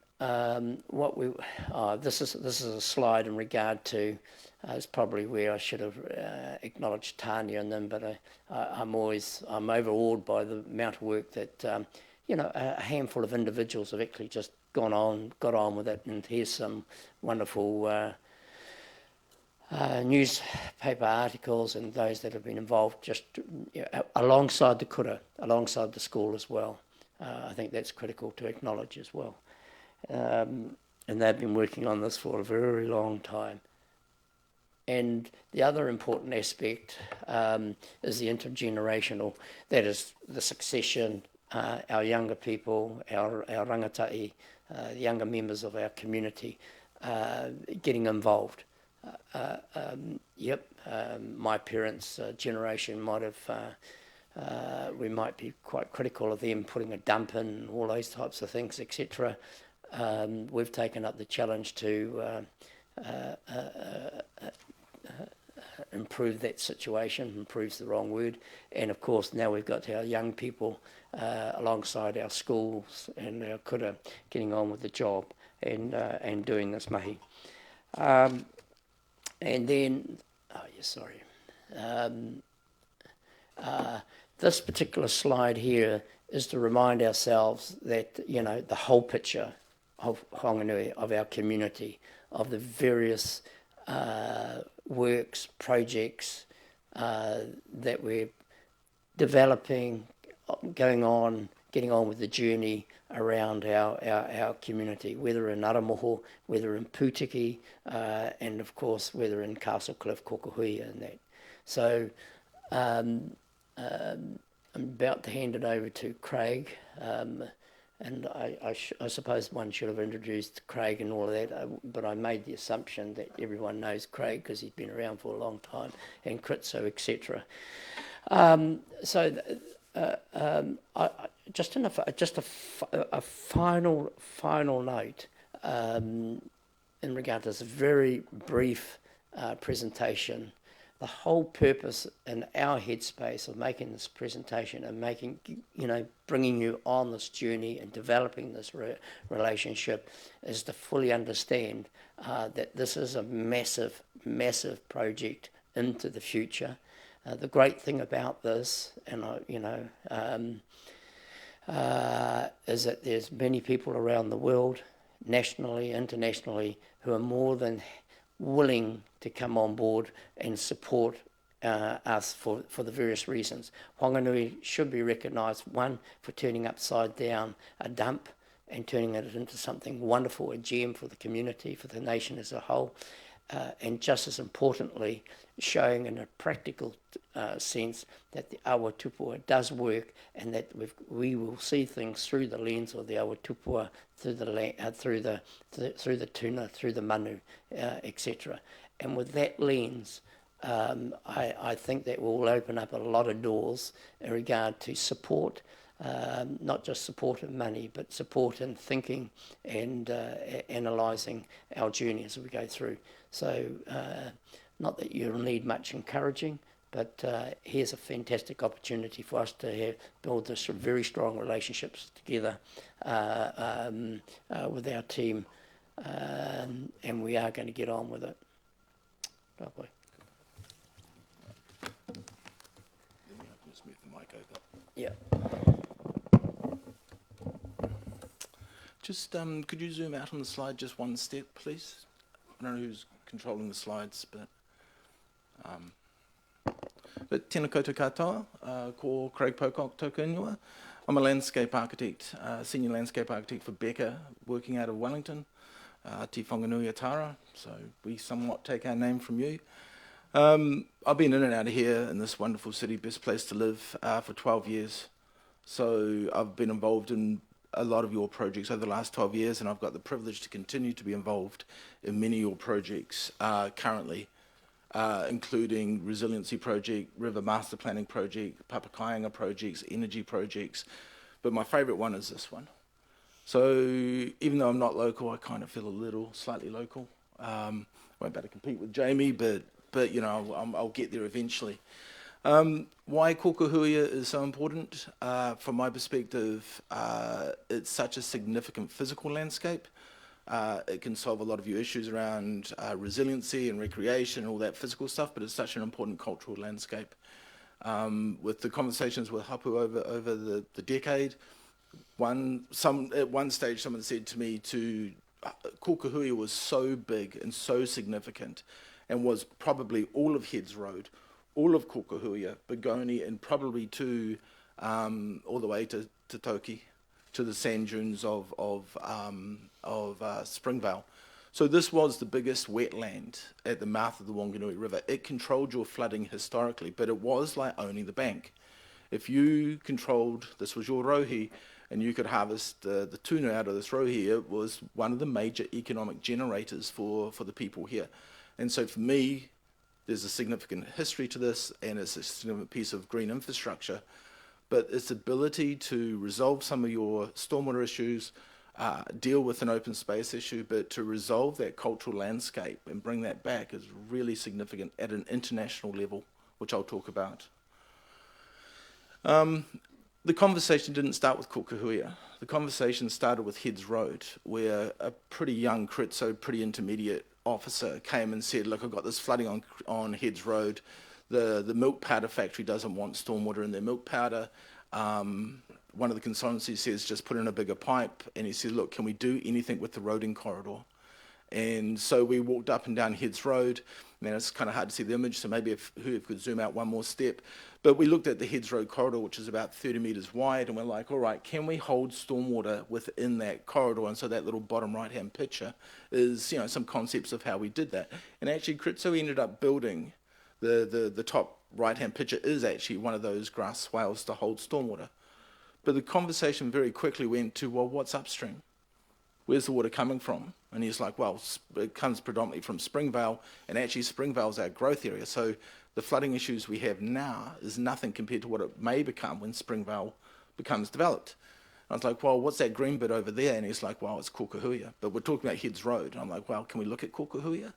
this is a slide in regard to. It's probably where I should have acknowledged Tanya and them, but I'm overawed by the amount of work that you know, a handful of individuals have actually just got on with it. And here's some wonderful newspaper articles and those that have been involved, just alongside the kura, alongside the school as well. I think that's critical to acknowledge as well. And they've been working on this for a very long time. And the other important aspect is the intergenerational, that is the succession, our younger people, our rangatahi, the younger members of our community getting involved. My parents' generation might have, we might be quite critical of them putting a dump in, all those types of things, etc. We've taken up the challenge to improve that situation. Improve's the wrong word. And of course now we've got our young people alongside our schools and our kura getting on with the job and doing this mahi. And then, this particular slide here is to remind ourselves that, you know, the whole picture of Whanganui, of our community, of the various works, projects that we're developing, going on, getting on with the journey around our community, whether in Aramoho, whether in Pūtiki, and of course whether in Castle Cliff, Kokohuia and that. So I'm about to hand it over to Craig, and I suppose one should have introduced Craig and all of that, but I made the assumption that everyone knows Craig because he's been around for a long time, and Kritso, etc. Just a final note in regard to this very brief presentation. The whole purpose in our headspace of making this presentation and making, you know, bringing you on this journey and developing this relationship is to fully understand that this is a massive, massive project into the future. The great thing about this, and is that there's many people around the world, nationally, internationally, who are more than willing to come on board and support us for the various reasons. Whanganui should be recognised, one, for turning upside down a dump and turning it into something wonderful, a gem for the community, for the nation as a whole, and just as importantly, showing in a practical sense that the awa tupua does work, and that we will see things through the lens of the awa tupua, through the tuna, through the manu, etc. And with that lens, I think that will open up a lot of doors in regard to support, not just support in money, but support in thinking and analysing our journey as we go through. So, not that you'll need much encouraging, but here's a fantastic opportunity for us to build this very strong relationships together with our team, and we are going to get on with it. Lovely. Just move the mic over. Yeah. Just could you zoom out on the slide just one step, please? I don't know who's controlling the slides, but tēnā koutou katoa, ko Craig Pocock tōku ingoa. I'm a landscape architect, senior landscape architect for Becca, working out of Wellington, Te Whanganui Atara, so we somewhat take our name from you. I've been in and out of here in this wonderful city, best place to live, for 12 years. So I've been involved in a lot of your projects over the last 12 years, and I've got the privilege to continue to be involved in many of your projects currently, including Resiliency Project, River Master Planning Project, Pākaitore projects, energy projects, but my favourite one is this one. So even though I'm not local, I kind of feel a little slightly local. I won't be able to compete with Jamie, but you know, I'll get there eventually. Why Kokohuia is so important? From my perspective, it's such a significant physical landscape. It can solve a lot of your issues around resiliency and recreation and all that physical stuff, but it's such an important cultural landscape. With the conversations with Hapu over the decade, at one stage someone said to me Kokohuia was so big and so significant and was probably all of Heads Road, all of Kokohuia, Bogoni, and probably to all the way to Titoki, to the sand dunes of Springvale. So this was the biggest wetland at the mouth of the Wanganui River. It controlled your flooding historically, but it was like owning the bank. If you controlled, this was your rohi, and you could harvest the tuna out of this rohi, it was one of the major economic generators for the people here. And so for me, there's a significant history to this, and it's a significant piece of green infrastructure, but its ability to resolve some of your stormwater issues, deal with an open space issue, but to resolve that cultural landscape and bring that back is really significant at an international level, which I'll talk about. The conversation didn't start with Kokohuia. The conversation started with Heads Road, where a pretty young Kritso, pretty intermediate officer came and said, look, I've got this flooding on Heads Road. The milk powder factory doesn't want stormwater in their milk powder. One of the consultancies says, just put in a bigger pipe. And he said, look, can we do anything with the roading corridor? And so we walked up and down Heads Road. Now it's kind of hard to see the image, so maybe if whoever could zoom out one more step. But we looked at the Heads Road corridor, which is about 30 metres wide, and we're like, all right, can we hold stormwater within that corridor? And so that little bottom right-hand picture is, you know, some concepts of how we did that. And actually, Kritso ended up building the top right-hand picture is actually one of those grass swales to hold stormwater. But the conversation very quickly went to, well, what's upstream? Where's the water coming from? And he's like, well, it comes predominantly from Springvale, and actually Springvale's our growth area. So the flooding issues we have now is nothing compared to what it may become when Springvale becomes developed. And I was like, well, what's that green bit over there? And he's like, well, it's Kokohuia. But we're talking about Heads Road. And I'm like, well, can we look at Kokohuia?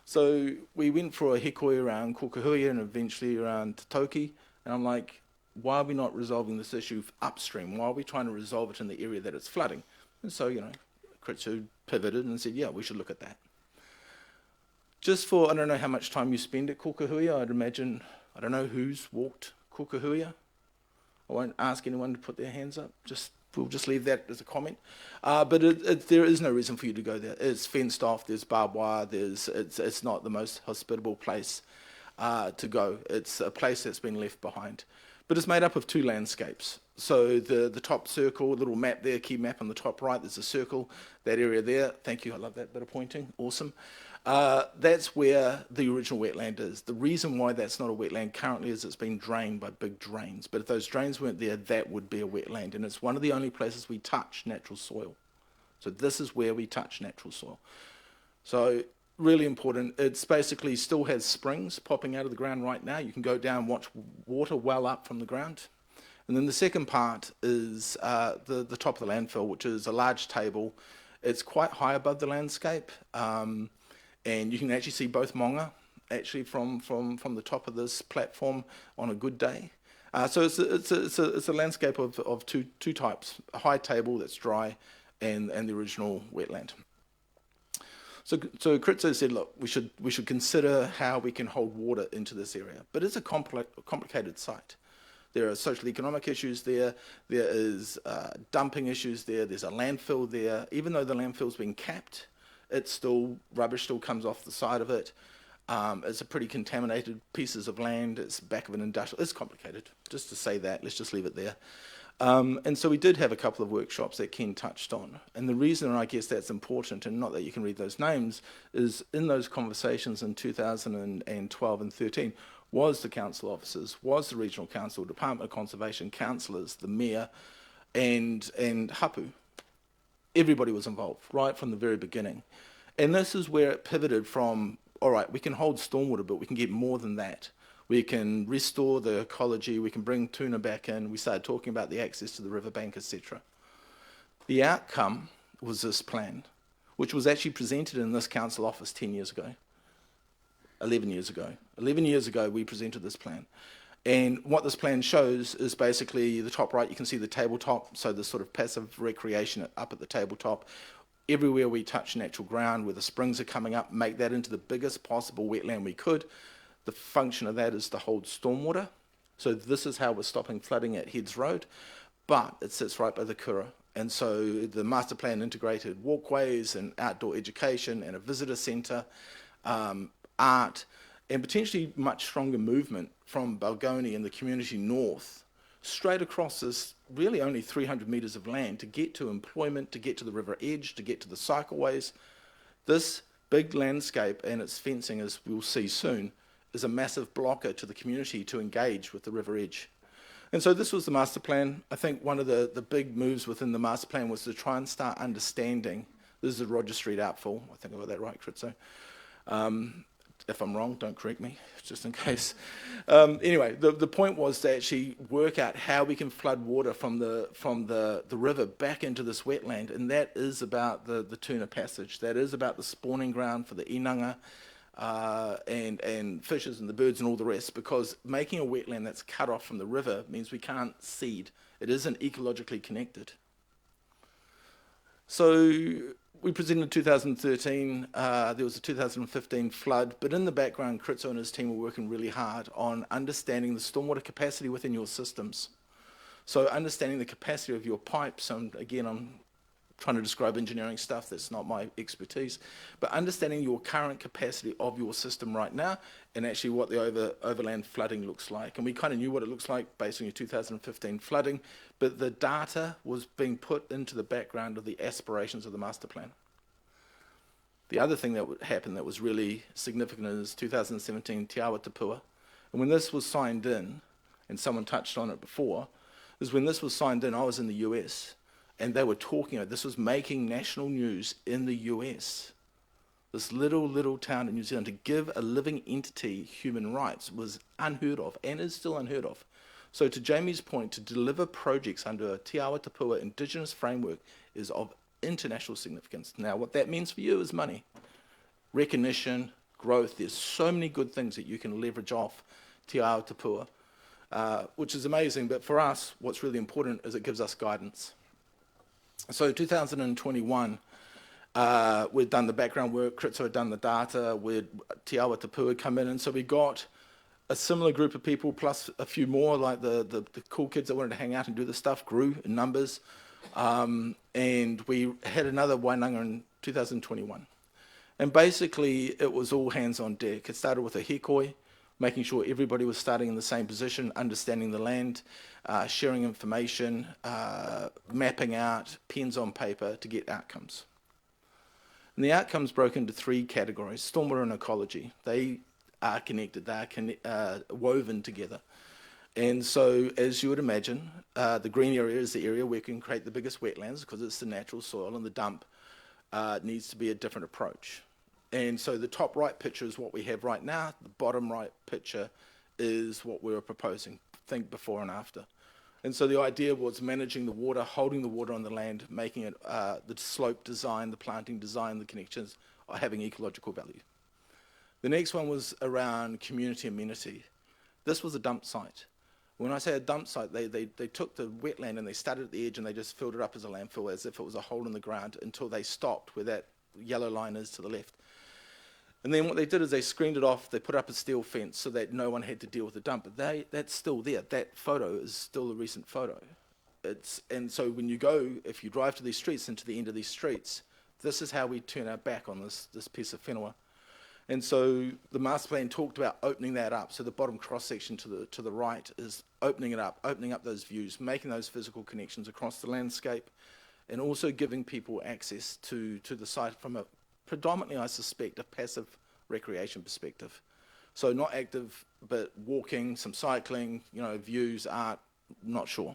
So we went for a hikoi around Kokohuia and eventually around Titoki. And I'm like, why are we not resolving this issue upstream? Why are we trying to resolve it in the area that it's flooding? And so, you know, Kritsu pivoted and said, yeah, we should look at that. Just for, I don't know how much time you spend at Kokohuia, I'd imagine, I don't know who's walked Kokohuia. I won't ask anyone to put their hands up, we'll just leave that as a comment. But there is no reason for you to go there. It's fenced off, there's barbed wire, it's not the most hospitable place to go. It's a place that's been left behind. But it's made up of two landscapes. So the top circle, little map there, key map on the top right, there's a circle, that area there. Thank you, I love that bit of pointing, awesome. That's where the original wetland is. The reason why that's not a wetland currently is it's been drained by big drains. But if those drains weren't there, that would be a wetland. And it's one of the only places we touch natural soil. So this is where we touch natural soil. So really important. It's basically still has springs popping out of the ground right now. You can go down and watch water well up from the ground. And then the second part is the top of the landfill, which is a large table. It's quite high above the landscape. And you can actually see both monga actually from the top of this platform on a good day. So it's a landscape of two types, a high table that's dry and the original wetland. So Kritso said, look, we should consider how we can hold water into this area. But it's a complicated site. There are social economic issues there. There is dumping issues there. There's a landfill there. Even though the landfill's been capped, rubbish still comes off the side of it. It's a pretty contaminated pieces of land. It's back of an industrial. It's complicated. Just to say that, let's just leave it there. And so we did have a couple of workshops that Ken touched on. And the reason I guess that's important, and not that you can read those names, is in those conversations in 2012 and 13 was the council officers, was the regional council, Department of Conservation councillors, the mayor, and Hapu. Everybody was involved right from the very beginning. And this is where it pivoted from, all right, we can hold stormwater, but we can get more than that. We can restore the ecology, we can bring tuna back in, we started talking about the access to the riverbank, etc. The outcome was this plan, which was actually presented in this council office 10 years ago, 11 years ago. 11 years ago, we presented this plan. And what this plan shows is basically the top right, you can see the tabletop, so the sort of passive recreation up at the tabletop. Everywhere we touch natural ground, where the springs are coming up, make that into the biggest possible wetland we could. The function of that is to hold stormwater. So this is how we're stopping flooding at Heads Road, but it sits right by the Kura. And so the master plan integrated walkways and outdoor education and a visitor centre, art, and potentially much stronger movement from Balgoni and the community north, straight across this really only 300 metres of land to get to employment, to get to the river edge, to get to the cycleways. This big landscape and its fencing, as we'll see soon, is a massive blocker to the community to engage with the river edge. And so this was the master plan. I think one of the big moves within the master plan was to try and start understanding, this is the Roger Street outfall, I think I got that right, Kritso. If I'm wrong, don't correct me, just in case. Anyway, the point was to actually work out how we can flood water from the river back into this wetland, and that is about the tuna passage. That is about the spawning ground for the inanga and fishes and the birds and all the rest, because making a wetland that's cut off from the river means we can't seed. It isn't ecologically connected. So we presented in 2013, there was a 2015 flood, but in the background, Kritso and his team were working really hard on understanding the stormwater capacity within your systems. So understanding the capacity of your pipes, and again, I'm trying to describe engineering stuff, that's not my expertise, but understanding your current capacity of your system right now, and actually what the overland flooding looks like. And we kind of knew what it looks like based on your 2015 flooding, but the data was being put into the background of the aspirations of the master plan. The other thing that happened that was really significant is 2017 Te Awa Tapua. And when this was signed in, and someone touched on it before, is when this was signed in, I was in the US, and they were talking about, this was making national news in the US. This little town in New Zealand, to give a living entity human rights was unheard of, and is still unheard of. So to Jamie's point, to deliver projects under a Te Awa Tapua Indigenous framework is of international significance. Now, what that means for you is money, recognition, growth. There's so many good things that you can leverage off Te Awa Tapua, which is amazing. But for us, what's really important is it gives us guidance. So 2021, we'd done the background work, Kritso had done the data, we'd Te Awa Tapua come in, and so we got a similar group of people plus a few more, like the cool kids that wanted to hang out and do the stuff grew in numbers. And we had another Wainanga in 2021. And basically, it was all hands on deck. It started with a hekoi, making sure everybody was starting in the same position, understanding the land, sharing information, mapping out, pens on paper to get outcomes. And the outcomes broke into three categories: stormwater and ecology. They are connected, they are woven together. And so, as you would imagine, the green area is the area where we can create the biggest wetlands because it's the natural soil, and the dump needs to be a different approach. And so the top right picture is what we have right now. The bottom right picture is what we were proposing. Think before and after. And so the idea was managing the water, holding the water on the land, making it the slope design, the planting design, the connections are having ecological value. The next one was around community amenity. This was a dump site. When I say a dump site, they took the wetland and they started at the edge and they just filled it up as a landfill as if it was a hole in the ground until they stopped where that yellow line is to the left. And then what they did is they screened it off, they put up a steel fence so that no one had to deal with the dump. But that's still there. That photo is still a recent photo. And so when you go, if you drive to these streets and to the end of these streets, this is how we turn our back on this piece of whenua. And so the master plan talked about opening that up. So the bottom cross section to the right is opening it up, opening up those views, making those physical connections across the landscape, and also giving people access to the site from a predominantly, I suspect, a passive recreation perspective. So not active, but walking, some cycling, views, art, not sure.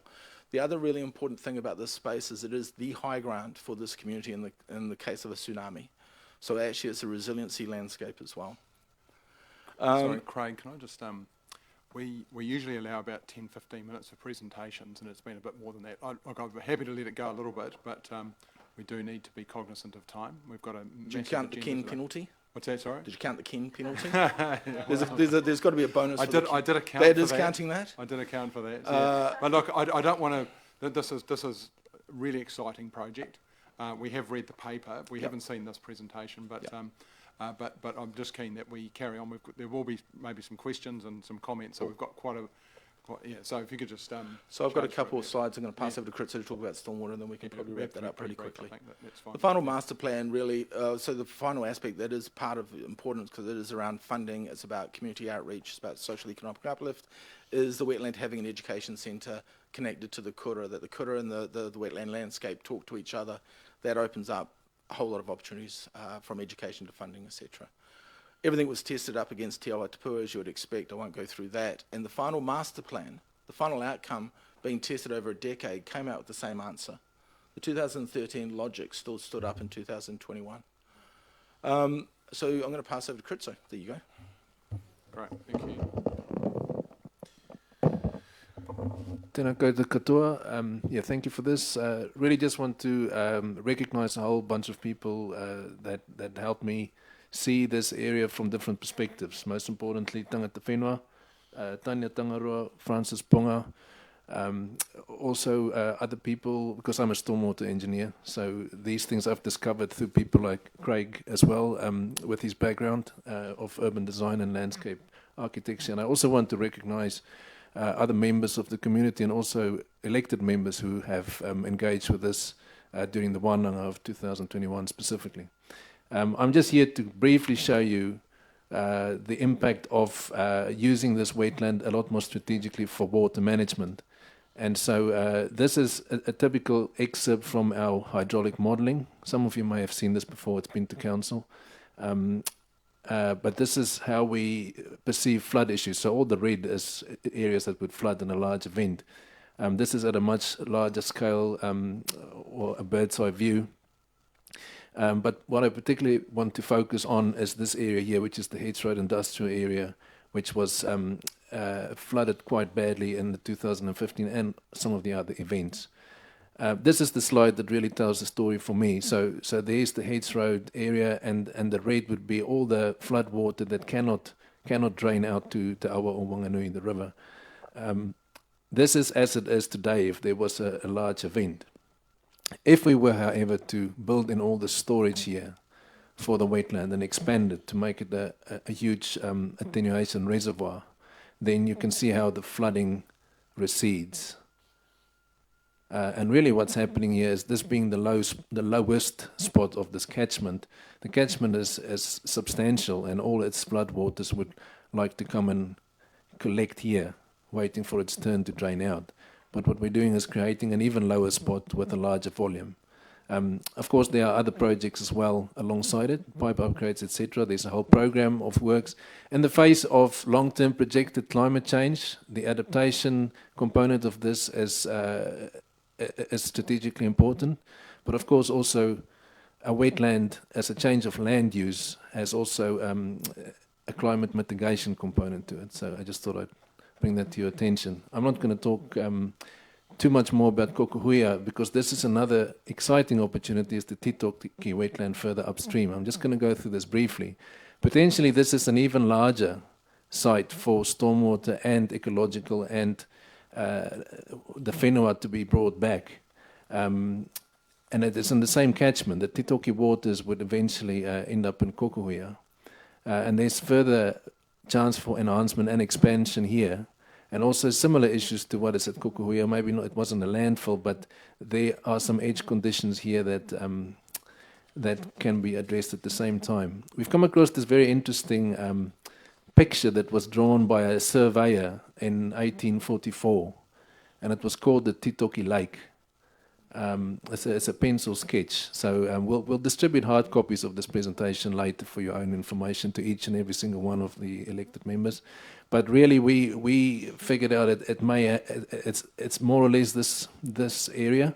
The other really important thing about this space is it is the high ground for this community in the case of a tsunami. So actually it's a resiliency landscape as well. Sorry, Craig, can I just, we usually allow about 10, 15 minutes of presentations, and it's been a bit more than that. I'm happy to let it go a little bit, but we do need to be cognizant of time. We've got a Did you count the Ken penalty? What's that, sorry? Did you count the Ken penalty? There's got to be a bonus I for did account for that. That is counting that? I did account for that, yeah. But look, I don't want to... This is a really exciting project. We have read the paper. We haven't seen this presentation, but I'm just keen that we carry on. There will be maybe some questions and some comments, so we've got so if you could just... so I've got a couple of slides I'm going to pass over to Kritso to talk about stormwater, and then we can probably wrap that up pretty quickly. I think that's fine. The final master plan really, so the final aspect that is part of importance because it is around funding, it's about community outreach, it's about social economic uplift, is the wetland having an education centre connected to the kura, that the kura and the wetland landscape talk to each other. That opens up a whole lot of opportunities from education to funding, etc. Everything was tested up against Te Awa Tapua, as you would expect. I won't go through that. And the final master plan, the final outcome being tested over a decade, came out with the same answer. The 2013 logic still stood up in 2021. So I'm going to pass over to Kritso. There you go. Great, thank you. Tēnā koutou katoa. Yeah, thank you for this. Really just want to recognise a whole bunch of people that helped me see this area from different perspectives. Most importantly, Tangata Whenua, Tanya Tangaroa, Francis Ponga, also other people, because I'm a stormwater engineer, so these things I've discovered through people like Craig as well, with his background of urban design and landscape architecture. And I also want to recognise other members of the community and also elected members who have engaged with this during the wānanga of 2021 specifically. I'm just here to briefly show you the impact of using this wetland a lot more strategically for water management. And so this is a typical excerpt from our hydraulic modelling. Some of you may have seen this before, it's been to council. But this is how we perceive flood issues. So all the red is areas that would flood in a large event. This is at a much larger scale, or a bird's eye view. But what I particularly want to focus on is this area here, which is the Heads Road industrial area, which was flooded quite badly in the 2015 and some of the other events. This is the slide that really tells the story for me. So there's the Heads Road area, and the red would be all the flood water that cannot drain out to Te Awa o Wanganui, the river. This is as it is today if there was a large event. If we were, however, to build in all the storage here for the wetland and expand it to make it a huge attenuation reservoir, then you can see how the flooding recedes. And really what's happening here is this being the lowest spot of this catchment. The catchment is substantial, and all its flood waters would like to come and collect here, waiting for its turn to drain out. But what we're doing is creating an even lower spot with a larger volume. Of course, there are other projects as well alongside it, pipe upgrades, etc. There's a whole program of works. In the face of long-term projected climate change, the adaptation component of this is strategically important. But of course, also a wetland as a change of land use has also a climate mitigation component to it. So I just thought I'd bring that to your attention. I'm not going to talk too much more about Kokohuia, because this is another exciting opportunity, is the Titoki wetland further upstream. I'm just going to go through this briefly. Potentially this is an even larger site for stormwater and ecological and the whenua to be brought back. And it is in the same catchment. The Titoki waters would eventually end up in Kokohuia. And there's further chance for enhancement and expansion here. And also similar issues to what is at Kokohuia. Maybe not, it wasn't a landfill, but there are some edge conditions here that that can be addressed at the same time. We've come across this very interesting picture that was drawn by a surveyor in 1844, and it was called the Titoki Lake. It's a pencil sketch. So we'll distribute hard copies of this presentation later for your own information to each and every single one of the elected members. But really, we figured out it's more or less this area.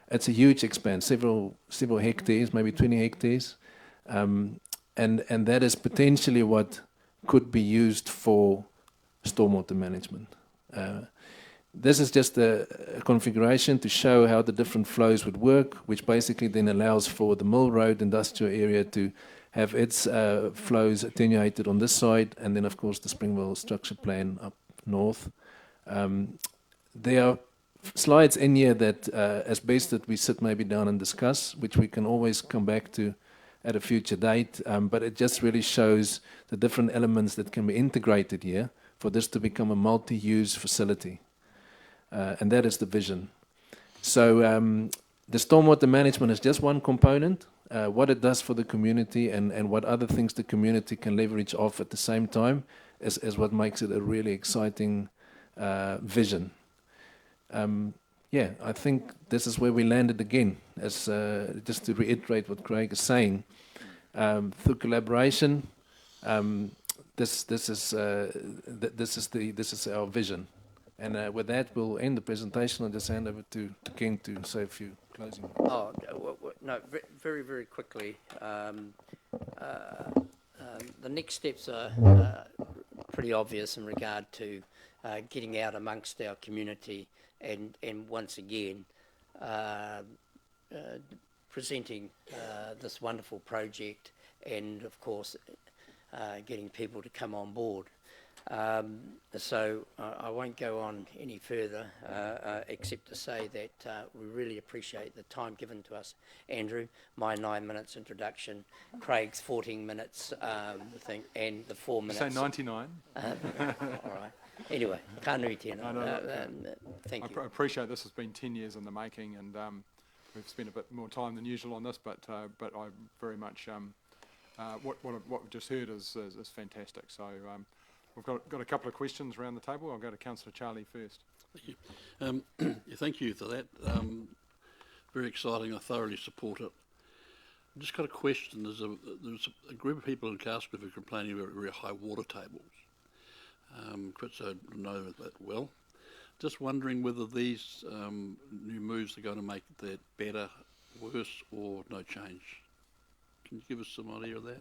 It's a huge expanse, several hectares, maybe 20 hectares, and that is potentially what could be used for stormwater management. This is just a configuration to show how the different flows would work, which basically then allows for the Mill Road industrial area to have its flows attenuated on this side, and then of course the Springville structure plan up north. There are slides in here that as best that we sit maybe down and discuss, which we can always come back to at a future date, but it just really shows the different elements that can be integrated here for this to become a multi-use facility. And that is the vision. So the stormwater management is just one component. What it does for the community and what other things the community can leverage off at the same time is what makes it a really exciting vision. Yeah, I think this is where we landed again. As just to reiterate what Craig is saying, through collaboration, this is our vision. And with that, we'll end the presentation. I'll just hand over to Ken to say a few closing words. Oh, no, very, very quickly. The next steps are pretty obvious in regard to getting out amongst our community and once again presenting this wonderful project, and of course getting people to come on board. So I won't go on any further except to say that we really appreciate the time given to us, Andrew. My 9 minutes introduction, Craig's 14 minutes thing, and the 4 minutes. Say 99. All right. Anyway, ka nui tēnā. Thank you. I appreciate this has been 10 years in the making, and we've spent a bit more time than usual on this, but I very much what we've just heard is fantastic. So. We've got a couple of questions around the table. I'll go to Councillor Charlie first. Thank you. Yeah, thank you for that. Very exciting. I thoroughly support it. I've just got a question. There's a group of people in Casper who are complaining about very high water tables. Kritso know that well. Just wondering whether these new moves are going to make that better, worse, or no change. Can you give us some idea of that?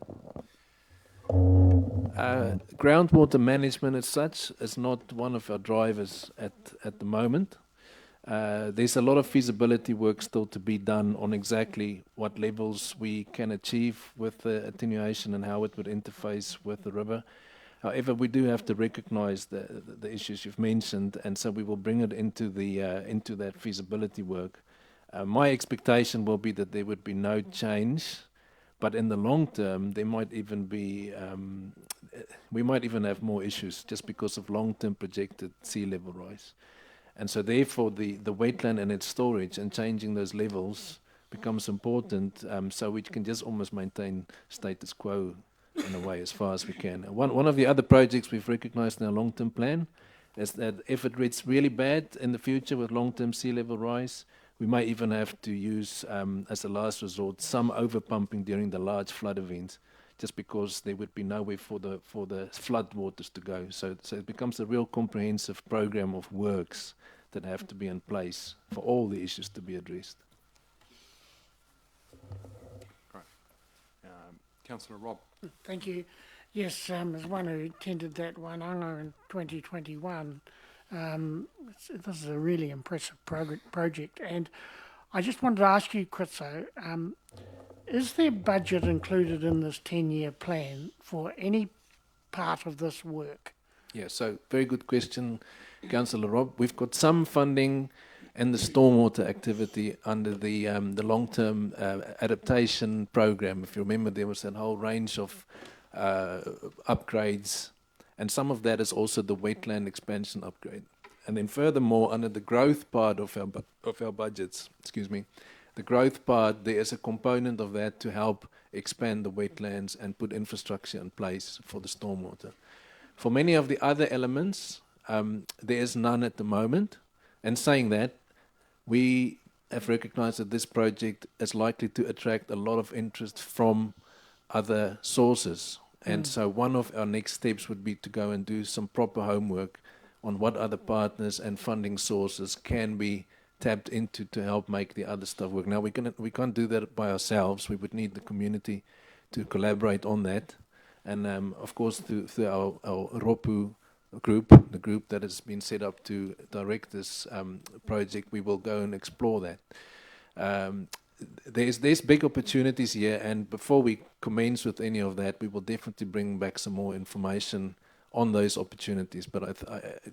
Groundwater management as such is not one of our drivers at the moment. There's a lot of feasibility work still to be done on exactly what levels we can achieve with the attenuation and how it would interface with the river. However, we do have to recognise the issues you've mentioned, and so we will bring it into that feasibility work. My expectation will be that there would be no change. But in the long term, there might even be, we might even have more issues just because of long-term projected sea level rise. And so therefore the wetland and its storage and changing those levels becomes important, so we can just almost maintain status quo in a way as far as we can. One of the other projects we've recognized in our long-term plan is that if it gets really bad in the future with long-term sea level rise, we may even have to use, as a last resort, some overpumping during the large flood events, just because there would be nowhere for the flood waters to go. So it becomes a real comprehensive program of works that have to be in place for all the issues to be addressed. Great. Councillor Rob. Thank you. Yes, as one who attended that Wānanga in 2021, this is a really impressive project, and I just wanted to ask you, Kritso, is there budget included in this 10-year plan for any part of this work? Yeah, so very good question, Councillor Rob. We've got some funding in the stormwater activity under the long-term adaptation program. If you remember, there was a whole range of upgrades, and some of that is also the wetland expansion upgrade. And then furthermore, under the growth part of our budgets, the growth part, there is a component of that to help expand the wetlands and put infrastructure in place for the stormwater. For many of the other elements, there is none at the moment. And saying that, we have recognized that this project is likely to attract a lot of interest from other sources. And so one of our next steps would be to go and do some proper homework on what other partners and funding sources can be tapped into to help make the other stuff work. Now, we can't do that by ourselves. We would need the community to collaborate on that. And of course, through our ROPU group, the group that has been set up to direct this project, we will go and explore that. There's big opportunities here, and before we commence with any of that, we will definitely bring back some more information on those opportunities. But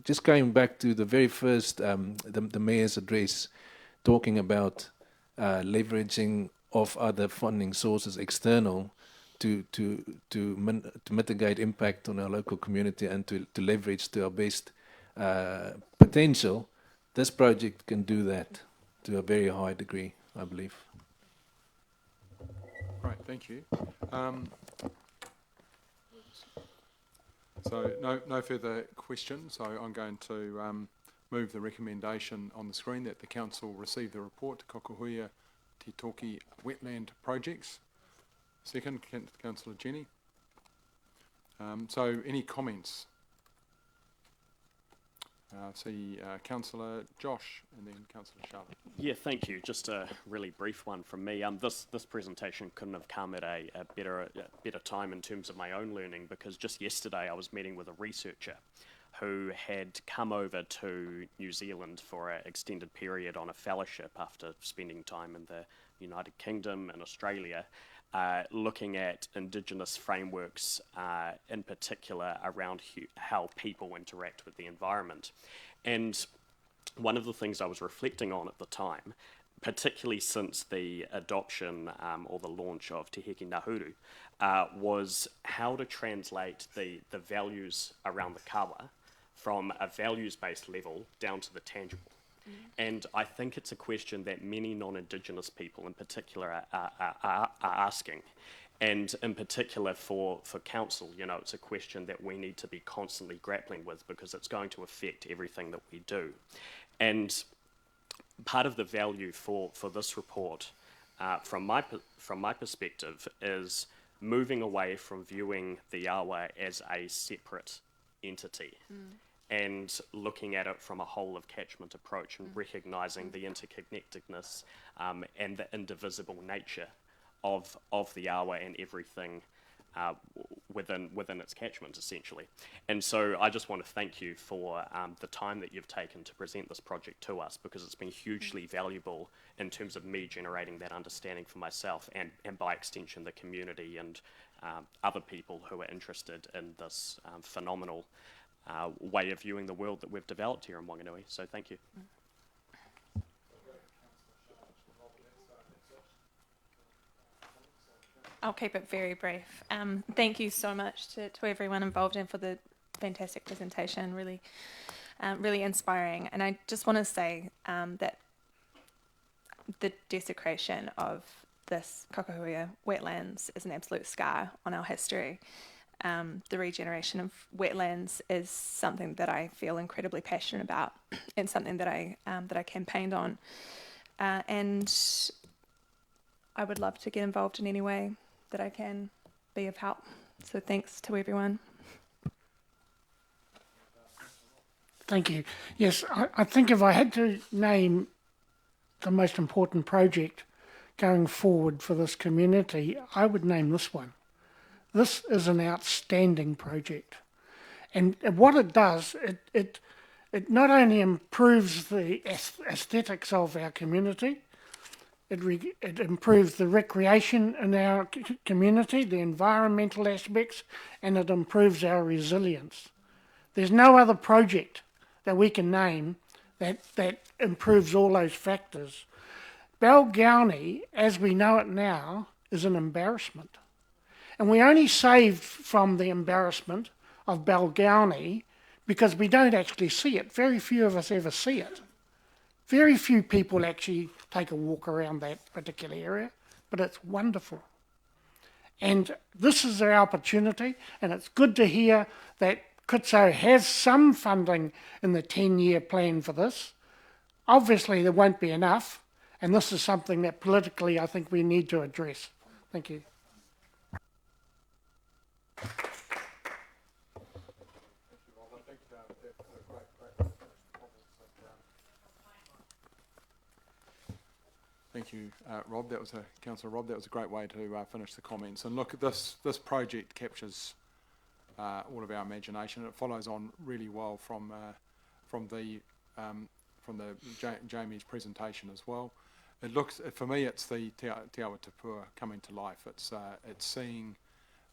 just going back to the very first, the Mayor's address, talking about leveraging of other funding sources external to mitigate impact on our local community and to leverage to our best potential, this project can do that to a very high degree, I believe. Great, thank you. So no further questions. So I'm going to move the recommendation on the screen that the council receive the report to Kokohuia Titoki wetland projects. Second, Councillor Jenny. So any comments? See Councillor Josh and then Councillor Charlotte. Yeah, thank you. Just a really brief one from me. This presentation couldn't have come at a better time in terms of my own learning, because just yesterday I was meeting with a researcher who had come over to New Zealand for an extended period on a fellowship after spending time in the United Kingdom and Australia, looking at Indigenous frameworks, in particular around how people interact with the environment. And one of the things I was reflecting on at the time, particularly since the adoption or the launch of Te Heke Nahuru, was how to translate the values around the kawa from a values-based level down to the tangible. And I think it's a question that many non-Indigenous people in particular are asking. And in particular for council, it's a question that we need to be constantly grappling with, because it's going to affect everything that we do. And part of the value for this report, from my perspective, is moving away from viewing the awa as a separate entity. And looking at it from a whole of catchment approach and recognising the interconnectedness and the indivisible nature of the awa and everything within its catchment, essentially. And so I just want to thank you for the time that you've taken to present this project to us, because it's been hugely valuable in terms of me generating that understanding for myself and by extension the community and other people who are interested in this phenomenal way of viewing the world that we've developed here in Wanganui. So thank you. I'll keep it very brief. Thank you so much to everyone involved and for the fantastic presentation, really inspiring. And I just want to say that the desecration of this Kokohuia wetlands is an absolute scar on our history. The regeneration of wetlands is something that I feel incredibly passionate about and something that I campaigned on. And I would love to get involved in any way that I can be of help. So thanks to everyone. Thank you. Yes, I think if I had to name the most important project going forward for this community, I would name this one. This is an outstanding project. And what it does, it not only improves the aesthetics of our community, it improves the recreation in our community, the environmental aspects, and it improves our resilience. There's no other project that we can name that improves all those factors. Balgownie, as we know it now, is an embarrassment. And we only saved from the embarrassment of Balgownie because we don't actually see it. Very few of us ever see it. Very few people actually take a walk around that particular area, but it's wonderful. And this is our opportunity, and it's good to hear that Kutso has some funding in the 10-year plan for this. Obviously, there won't be enough, and this is something that politically I think we need to address. Thank you. Thank you, Rob. Councillor Rob. That was a great way to finish the comments. And look, this project captures all of our imagination. It follows on really well from Jamie's presentation as well. It looks, for me, it's the Te Awa Tapua coming to life. It's seeing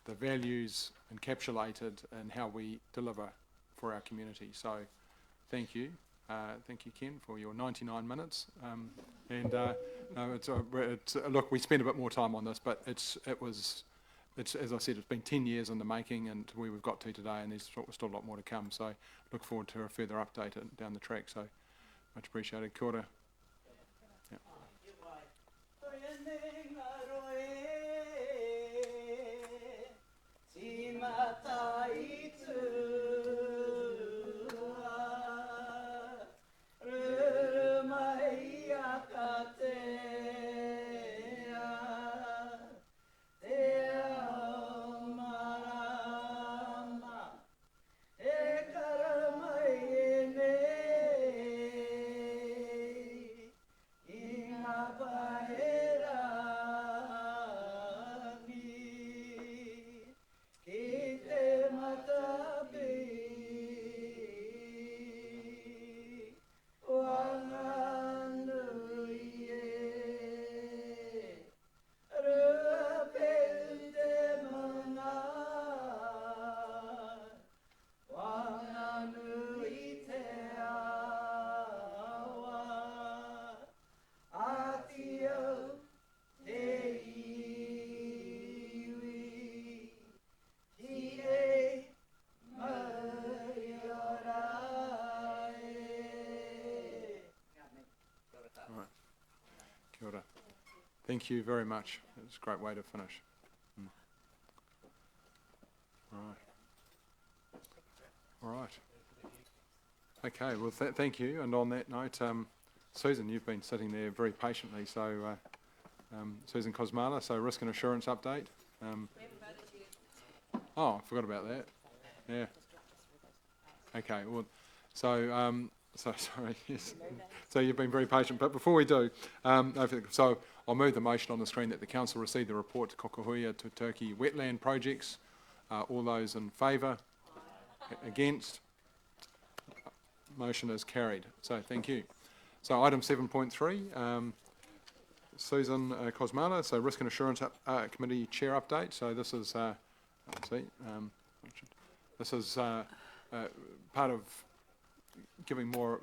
the values encapsulated in how we deliver for our community. So, thank you. Thank you, Ken, for your 99 minutes. Look, we spent a bit more time on this, but it's as I said, it's been 10 years in the making, and where we've got to today, and there's still a lot more to come. So, look forward to a further update down the track. So, much appreciated. Kia ora. Yeah. Kia ora. Thank you very much. It's a great way to finish. All right. All right. Okay, well, thank you. And on that note, Susan, you've been sitting there very patiently. So, Susan Kosmala, so risk and assurance update. Oh, I forgot about that. Yeah. Okay, well, so, sorry, yes. So you've been very patient. But before we do, so I'll move the motion on the screen that the Council receive the report to Kokohuia, Titoki wetland projects. All those in favour? Against? Motion is carried. So thank you. So item 7.3, Susan Kosmala, so Risk and Assurance Committee Chair update. So this is, this is part of giving more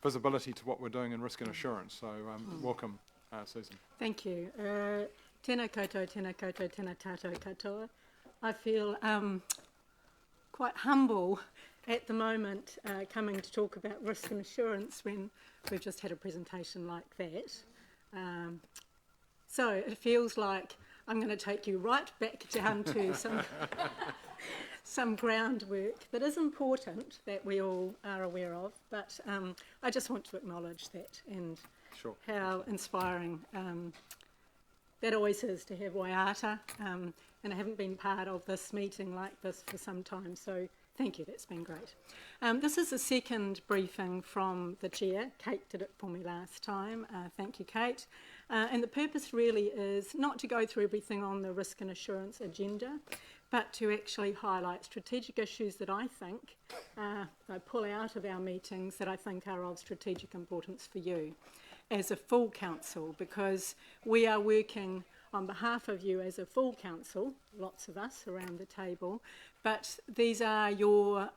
visibility to what we're doing in risk and assurance. So welcome, Susan. Thank you. Tēnā koutou, tēnā koutou, tēnā tātou katoa. I feel quite humble at the moment coming to talk about risk and assurance when we've just had a presentation like that. So it feels like I'm going to take you right back down to some groundwork that is important that we all are aware of, but I just want to acknowledge that and how inspiring that always is to have waiata, and I haven't been part of this meeting like this for some time, so thank you, that's been great. This is the second briefing from the Chair. Kate did it for me last time. Thank you, Kate. And the purpose really is not to go through everything on the risk and assurance agenda, but to actually highlight strategic issues that I think I pull out of our meetings that I think are of strategic importance for you as a full council, because we are working on behalf of you as a full council, lots of us around the table, but these are your,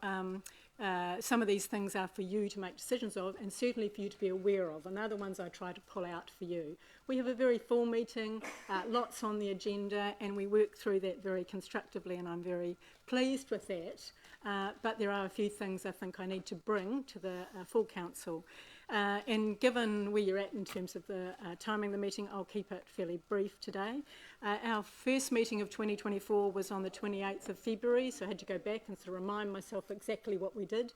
some of these things are for you to make decisions of, and certainly for you to be aware of, and they're the ones I try to pull out for you. We have a very full meeting, lots on the agenda, and we work through that very constructively, and I'm very pleased with that. But there are a few things I think I need to bring to the full council. And given where you're at in terms of the timing of the meeting, I'll keep it fairly brief today. Our first meeting of 2024 was on the 28th of February, so I had to go back and sort of remind myself exactly what we did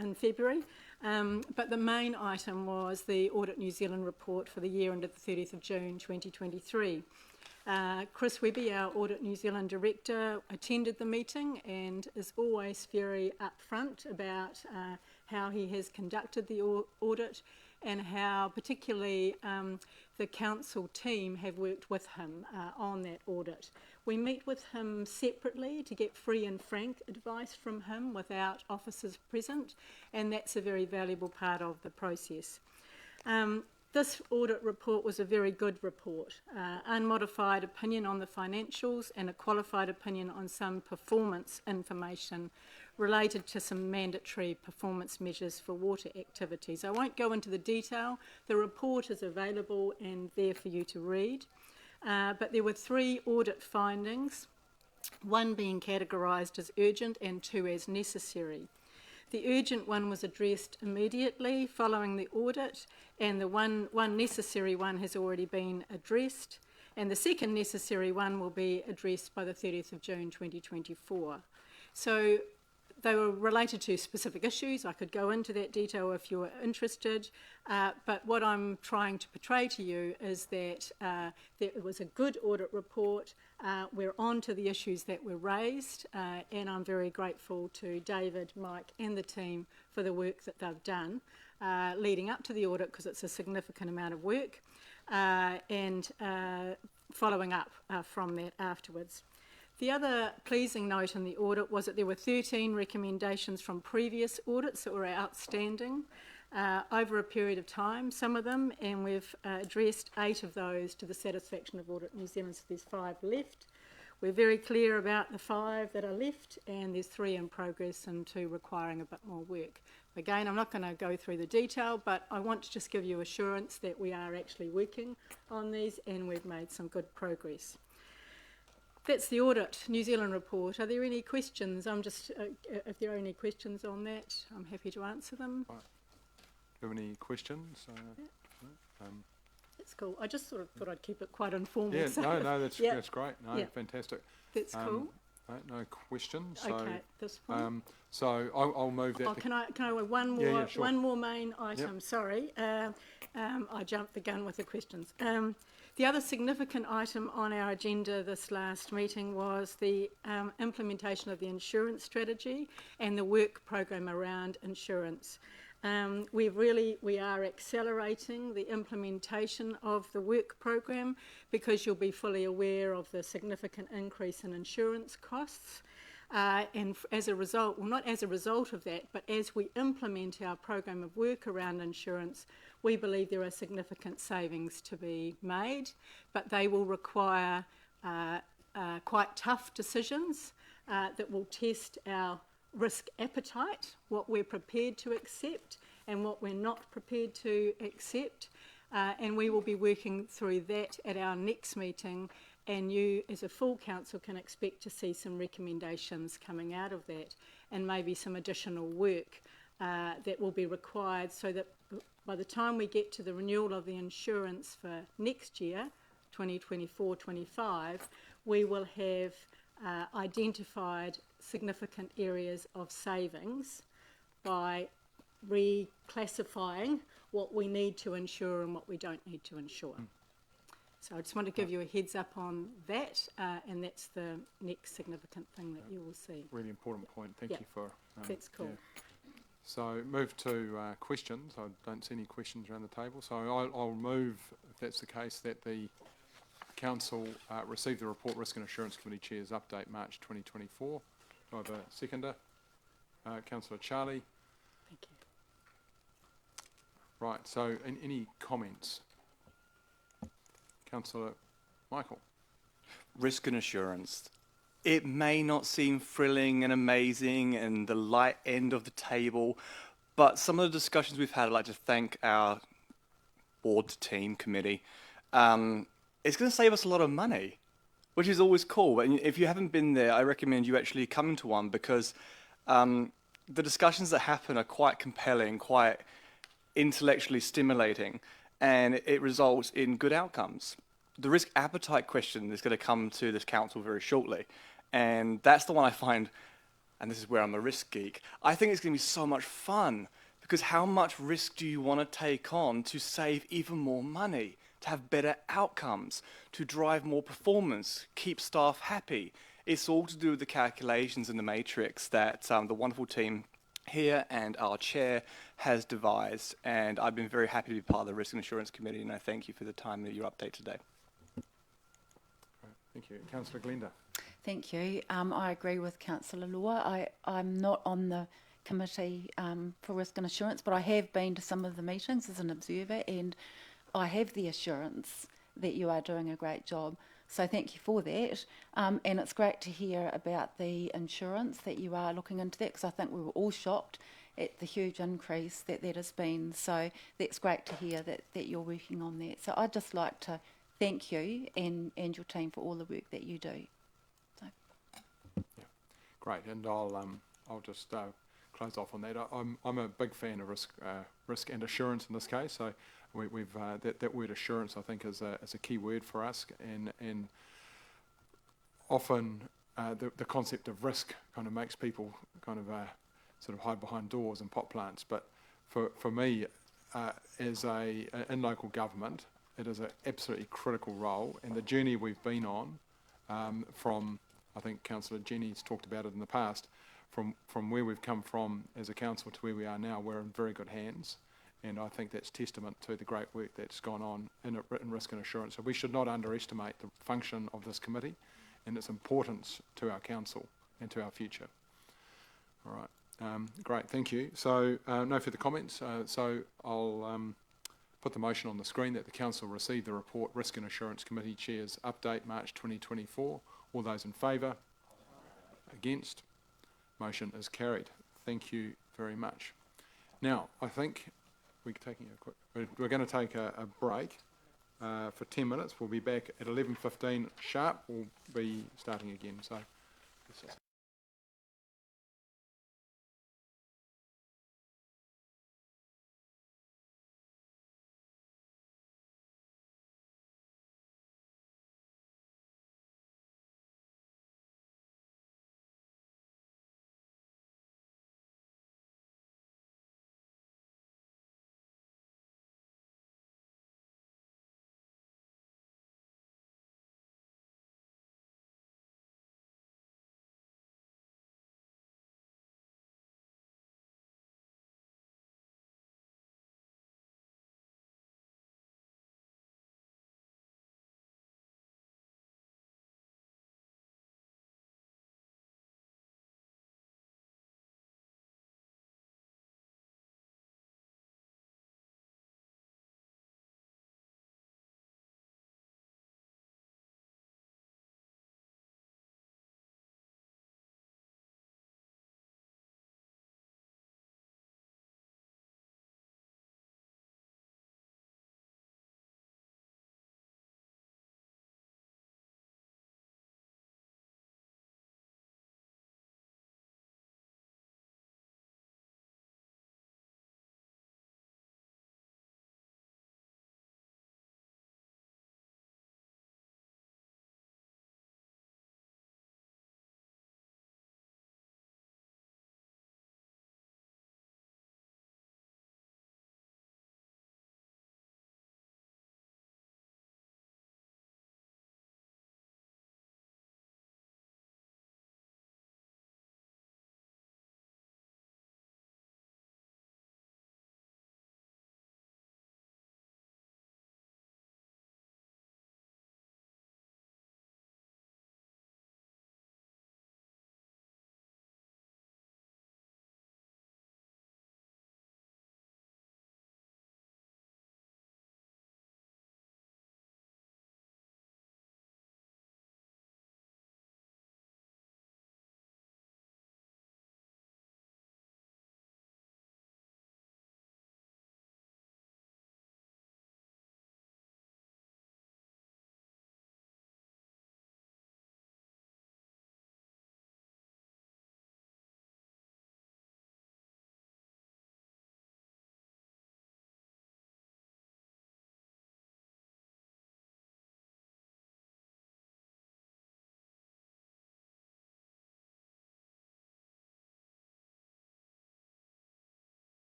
in February. But the main item was the Audit New Zealand report for the year ended the 30th of June 2023. Chris Webby, our Audit New Zealand Director, attended the meeting and is always very upfront about how he has conducted the audit and how particularly the council team have worked with him on that audit. We meet with him separately to get free and frank advice from him without officers present, and that's a very valuable part of the process. This audit report was a very good report, unmodified opinion on the financials and a qualified opinion on some performance information related to some mandatory performance measures for water activities. I won't go into the detail. The report is available and there for you to read. But there were 3 audit findings, one being categorised as urgent and 2 as necessary. The urgent one was addressed immediately following the audit, and the one necessary one has already been addressed, and the second necessary one will be addressed by the 30th of June 2024. So they were related to specific issues. I could go into that detail if you were interested, but what I'm trying to portray to you is that it was a good audit report. We're on to the issues that were raised, and I'm very grateful to David, Mike and the team for the work that they've done. leading up to the audit because it's a significant amount of work, and following up from that afterwards. The other pleasing note in the audit was that there were 13 recommendations from previous audits that were outstanding over a period of time, some of them, and we've addressed 8 of those to the satisfaction of Audit New Zealand, so there's 5 left. We're very clear about the 5 that are left, and there's 3 in progress and 2 requiring a bit more work. Again, I'm not going to go through the detail, but I want to just give you assurance that we are actually working on these and we've made some good progress. That's the Audit New Zealand report. Are there any questions? If there are any questions on that, I'm happy to answer them. Right. Do you have any questions? That's cool. I just sort of thought I'd keep it quite informal. Yeah, so that's great. No, yeah. Fantastic. That's cool. No questions. So, okay, this one. So I'll move that. Oh, can I one more sure. one more main item? Yep. Sorry, I jumped the gun with the questions. The other significant item on our agenda this last meeting was the implementation of the insurance strategy and the work program around insurance. We are accelerating the implementation of the work program because you'll be fully aware of the significant increase in insurance costs. And as a result, well, not as a result of that, but as we implement our program of work around insurance, we believe there are significant savings to be made, but they will require quite tough decisions that will test our risk appetite, what we're prepared to accept and what we're not prepared to accept. And we will be working through that at our next meeting, and you as a full council can expect to see some recommendations coming out of that and maybe some additional work that will be required so that by the time we get to the renewal of the insurance for next year, 2024-25, we will have identified significant areas of savings by reclassifying what we need to insure and what we don't need to insure. So I just want to give you a heads up on that, and that's the next significant thing that you will see. Really important point. Thank you for. That's cool. Yeah. So move to questions. I don't see any questions around the table. So I'll move, if that's the case, that the Council receive the report Risk and Assurance Committee Chair's update March 2024. Do I have a seconder? Councillor Charlie. Thank you. Right, so any comments? Councillor Michael. Risk and assurance. It may not seem thrilling and amazing and the light end of the table, but some of the discussions we've had, I'd like to thank our board team committee. It's going to save us a lot of money, which is always cool. But if you haven't been there, I recommend you actually come to one because the discussions that happen are quite compelling, quite intellectually stimulating, and it results in good outcomes. The risk appetite question is going to come to this council very shortly, and that's the one I find, and this is where I'm a risk geek, I think it's going to be so much fun, because how much risk do you want to take on to save even more money, to have better outcomes, to drive more performance, keep staff happy? It's all to do with the calculations in the matrix that the wonderful team here and our chair has devised, and I've been very happy to be part of the Risk and Assurance Committee, and I thank you for the time of your update today. Thank you. Councillor Glenda. Thank you. I agree with Councillor Lua. I'm not on the committee for Risk and Assurance, but I have been to some of the meetings as an observer, and I have the assurance that you are doing a great job. So thank you for that. And it's great to hear about the insurance, that you are looking into that, because I think we were all shocked at the huge increase that has been. So that's great to hear that you're working on that. So I'd just like to thank you and your team for all the work that you do. So. Yeah, great. And I'll just close off on that. I'm a big fan of risk and assurance in this case. So we've that word assurance, I think, is a key word for us, and often the concept of risk kind of makes people kind of sort of hide behind doors and pot plants. But for me, as in local government, it is an absolutely critical role, and the journey we've been on from, I think Councillor Jenny's talked about it in the past, from where we've come from as a council to where we are now, we're in very good hands. And I think that's testament to the great work that's gone on in risk and assurance. So we should not underestimate the function of this committee and its importance to our council and to our future. All right, great, thank you. So no further comments. So I'll put the motion on the screen that the council receive the report Risk and Assurance Committee Chair's update March 2024. All those in favour? Against? Motion is carried. Thank you very much. Now, I think we're going to take a break for 10 minutes. We'll be back at 11:15 sharp. We'll be starting again. So.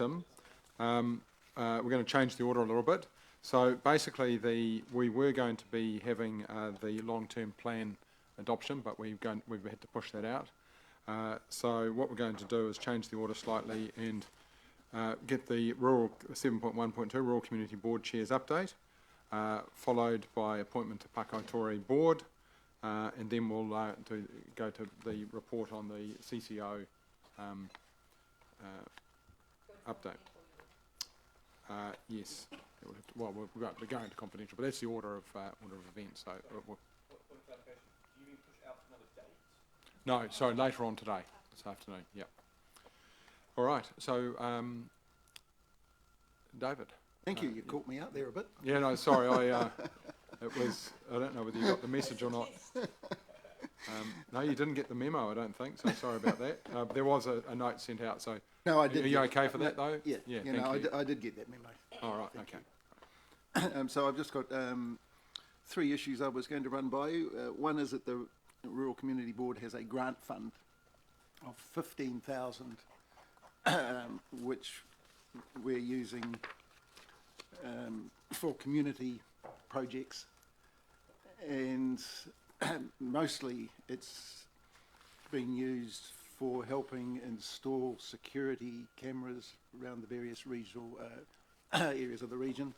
Tim, we're going to change the order a little bit. So basically, we were going to be having the long-term plan adoption, but we've had to push that out. So what we're going to do is change the order slightly and get the rural 7.1.2 Rural Community Board Chairs update, followed by appointment to Pākaitore Board, and then we'll go to the report on the CCO update. Yes. Well, we're going to confidential, but that's the order of events. So no, sorry, later on today, this afternoon. Yep. All right. So, David. Thank you. You caught me out there a bit. Yeah. No. Sorry. I don't know whether you got the message or not. No, you didn't get the memo, I don't think, so sorry about that. There was a note sent out, so... No, I did. Are you okay for that, though? Yeah, yeah. I did get that memo. All right, okay. So I've just got 3 issues I was going to run by you. One is that the Rural Community Board has a grant fund of 15,000, which we're using for community projects, and mostly it's being used for helping install security cameras around the various regional areas of the region.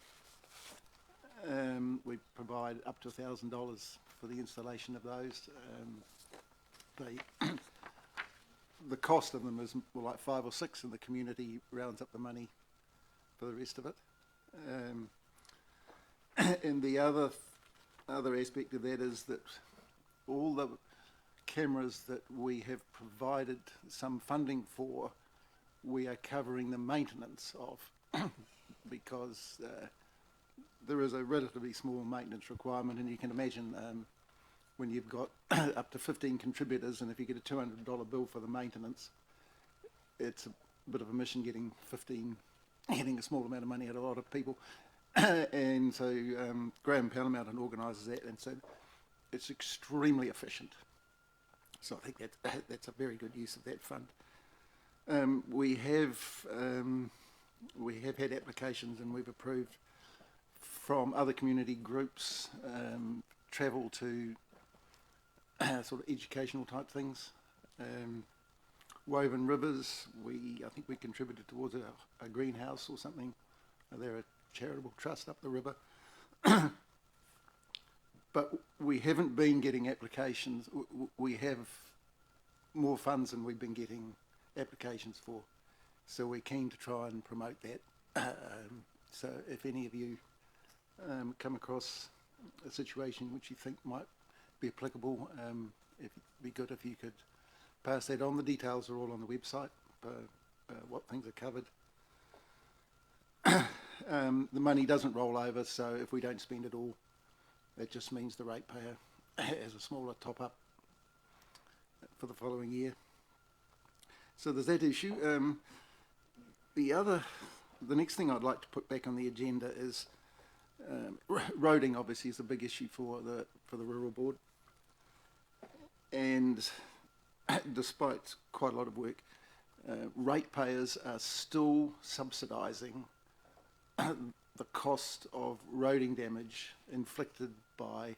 We provide up to $1,000 for the installation of those. The cost of them is like 5 or 6, and the community rounds up the money for the rest of it. And the other aspect of that is that all the cameras that we have provided some funding for, we are covering the maintenance of, because there is a relatively small maintenance requirement, and you can imagine when you've got up to 15 contributors, and if you get a $200 bill for the maintenance, it's a bit of a mission getting a small amount of money out of a lot of people. And so Graham Palamountain organises that, and so it's extremely efficient. So I think that's a very good use of that fund. We have had applications, and we've approved from other community groups travel to sort of educational type things. Woven Rivers, I think we contributed towards a greenhouse or something. They're a charitable trust up the river. But we haven't been getting applications. We have more funds than we've been getting applications for. So we're keen to try and promote that. So if any of you come across a situation which you think might be applicable, it'd be good if you could pass that on. The details are all on the website, what things are covered. The money doesn't roll over, so if we don't spend it all, that just means the ratepayer has a smaller top-up for the following year. So there's that issue. The next thing I'd like to put back on the agenda is roading. Obviously, is a big issue for the rural board, and despite quite a lot of work, ratepayers are still subsidising the cost of roading damage inflicted by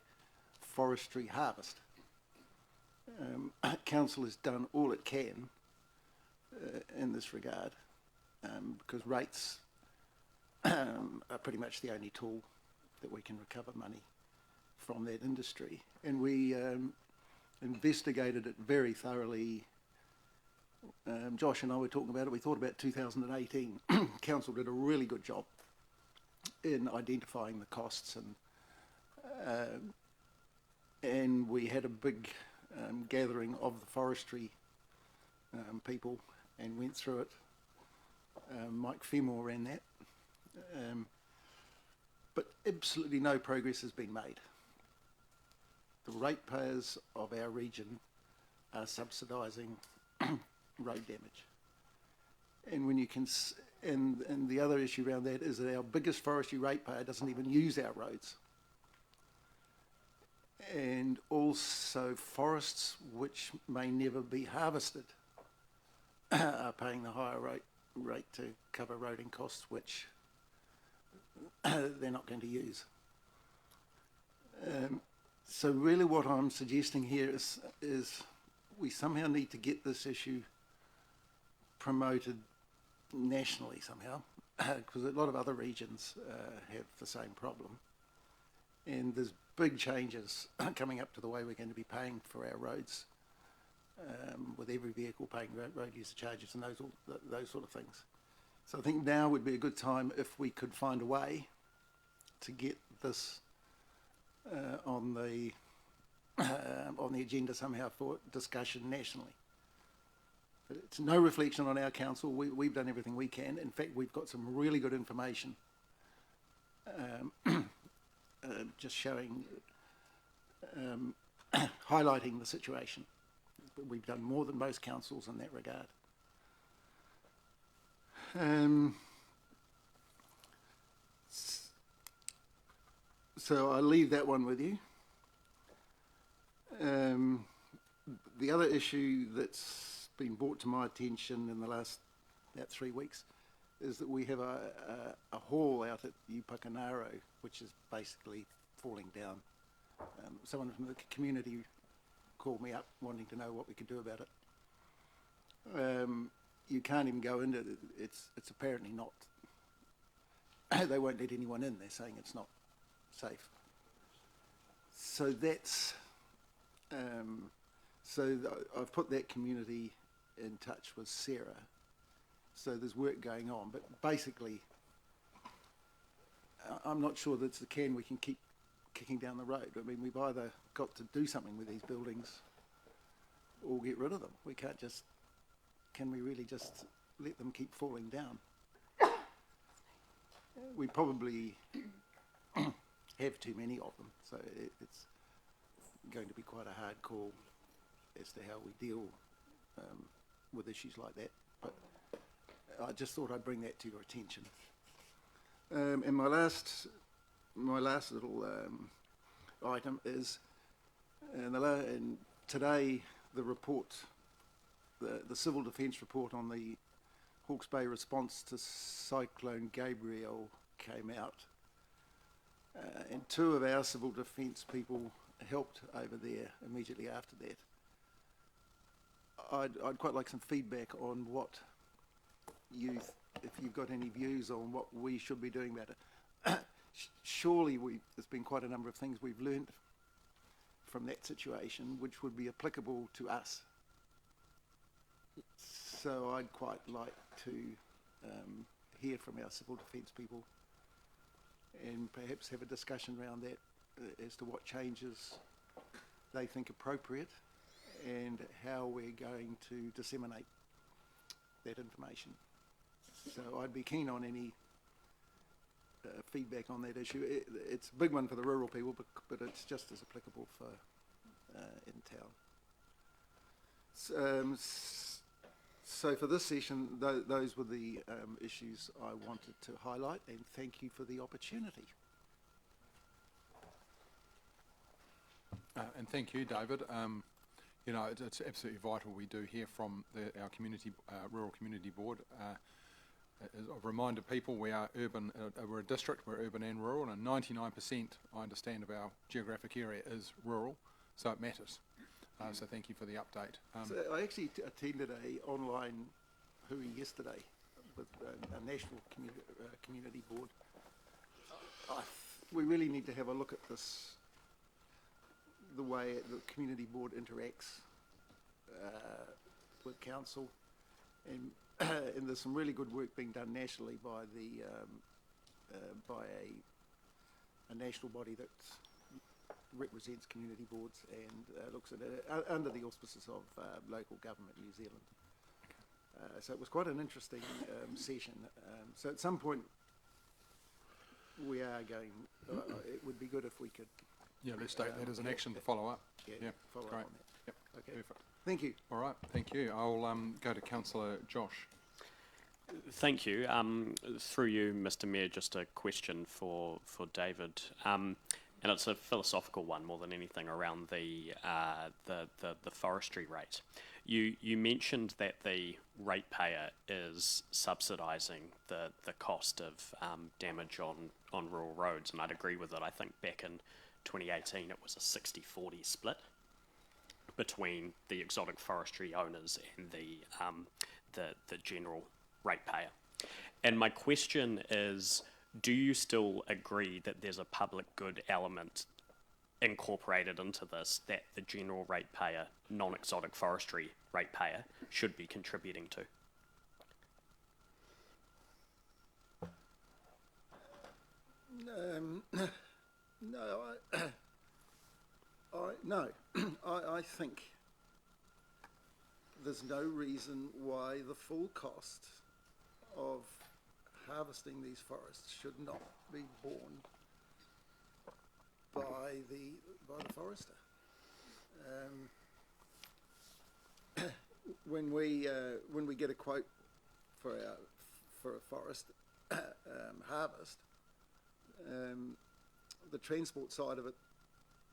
forestry harvest. Council has done all it can in this regard, because rates are pretty much the only tool that we can recover money from that industry. And we investigated it very thoroughly. Josh and I were talking about it. We thought about 2018. Council did a really good job in identifying the costs, and we had a big gathering of the forestry people and went through it. Mike Femore ran that, but absolutely no progress has been made. The ratepayers of our region are subsidising road damage, and when you can. And the other issue around that is that our biggest forestry ratepayer doesn't even use our roads. And also forests which may never be harvested are paying the higher rate rate to cover roading costs, which they're not going to use. So really what I'm suggesting here is we somehow need to get this issue promoted nationally somehow, because a lot of other regions have the same problem. And there's big changes coming up to the way we're going to be paying for our roads, with every vehicle paying road user charges and those sort of things. So I think now would be a good time if we could find a way to get this on the agenda somehow for discussion nationally. But it's no reflection on our council. We've done everything we can. In fact, we've got some really good information, just showing, highlighting the situation. But we've done more than most councils in that regard. So I'll leave that one with you. The other issue that's been brought to my attention in the last about 3 weeks is that we have a hall out at Upakanaro, which is basically falling down. Someone from the community called me up wanting to know what we could do about it. You can't even go into it. It's apparently not. They won't let anyone in. They're saying it's not safe. So that's. I've put that community in touch with Sarah. So there's work going on, but basically, I'm not sure that's the can we can keep kicking down the road. I mean, we've either got to do something with these buildings or get rid of them. We can't just. Can we really just let them keep falling down? We probably have too many of them, so it's going to be quite a hard call as to how we deal with issues like that. But I just thought I'd bring that to your attention. And my last little item is, and today the report, the Civil Defence report on the Hawke's Bay response to Cyclone Gabrielle came out. And 2 of our civil defence people helped over there immediately after that. I'd quite like some feedback on what if you've got any views on what we should be doing about it. Surely there's been quite a number of things we've learned from that situation which would be applicable to us. So I'd quite like to hear from our civil defence people and perhaps have a discussion around that as to what changes they think appropriate and how we're going to disseminate that information. So I'd be keen on any feedback on that issue. It's a big one for the rural people, but it's just as applicable for in town. So for this session, those were the issues I wanted to highlight, and thank you for the opportunity. And thank you, David. You know, it's absolutely vital we do hear from our community, rural community board. I've reminded people we are urban, we're a district, we're urban and rural, and 99%, I understand, of our geographic area is rural, so it matters. So thank you for the update. So I actually attended a online hui yesterday with a national community board. We really need to have a look at this, the way the community board interacts with council, and there's some really good work being done nationally by a national body that represents community boards and looks at it under the auspices of local government New Zealand. So it was quite an interesting session. So at some point we are going, it would be good if we could. Yeah, let's take that as an action to follow up. Yeah, follow great. up on that. Yep. Okay. Perfect. Thank you. All right, thank you. I'll go to Councillor Josh. Thank you. Through you, Mr. Mayor, just a question for David. and it's a philosophical one more than anything around the forestry rate. You mentioned that the ratepayer is subsidising the cost of damage on rural roads, and I'd agree with it. I think back in 2018 it was a 60-40 split between the exotic forestry owners and the general ratepayer. And my question is, do you still agree that there's a public good element incorporated into this that the general ratepayer, non-exotic forestry ratepayer, should be contributing to? No, I think there's no reason why the full cost of harvesting these forests should not be borne by the forester. When we get a quote for a forest harvest, the transport side of it,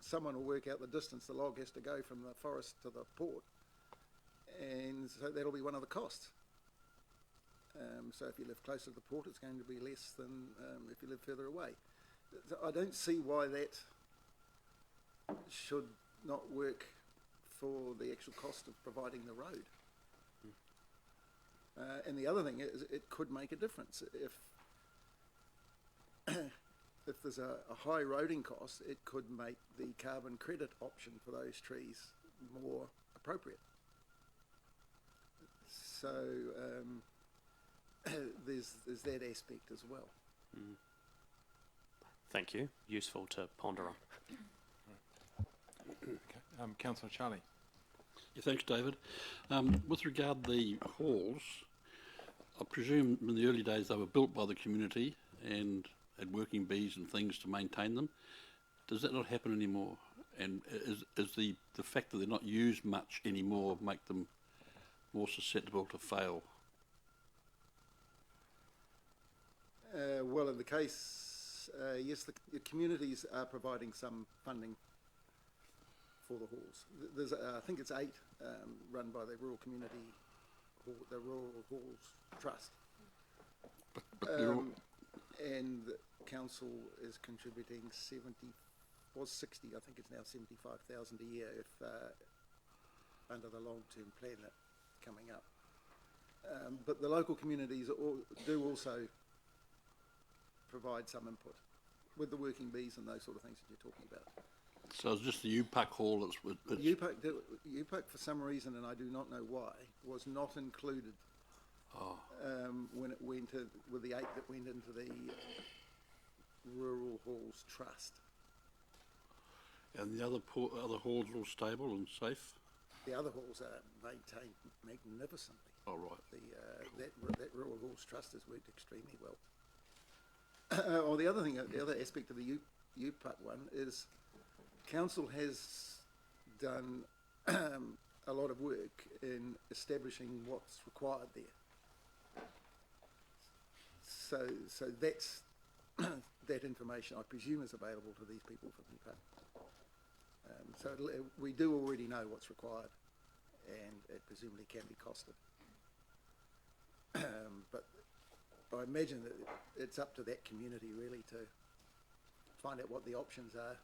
someone will work out the distance the log has to go from the forest to the port, and so that'll be one of the costs. So if you live closer to the port, it's going to be less than if you live further away. So I don't see why that should not work for the actual cost of providing the road. And the other thing is, it could make a difference if there's a high roading cost. It could make the carbon credit option for those trees more appropriate. So there's that aspect as well. Mm. Thank you. Useful to ponder on. Okay. Councillor Charlie. Yeah, thanks, David. With regard to the halls, I presume in the early days they were built by the community and had working bees and things to maintain them. Does that not happen anymore? And is the fact that they're not used much anymore make them more susceptible to fail? Well, in the case, yes, the communities are providing some funding for the halls. There's, I think it's 8 run by the Rural Community Hall, the Rural Halls Trust. And the council is contributing 60, I think it's now 75,000 a year if under the long-term plan that's coming up. But the local communities do also provide some input with the working bees and those sort of things that you're talking about. So it's just the UPAC hall that's... UPAC, for some reason, and I do not know why, was not included when it went in, with the 8 that went into the Rural Halls Trust. And the other halls are all stable and safe? The other halls are maintained magnificently. Oh, right. That Rural Halls Trust has worked extremely well. The other aspect of the UPAC one is council has done a lot of work in establishing what's required there. So that's that information, I presume, is available to these people from UPAC. So we do already know what's required, and it presumably can be costed. But I imagine that it's up to that community really to find out what the options are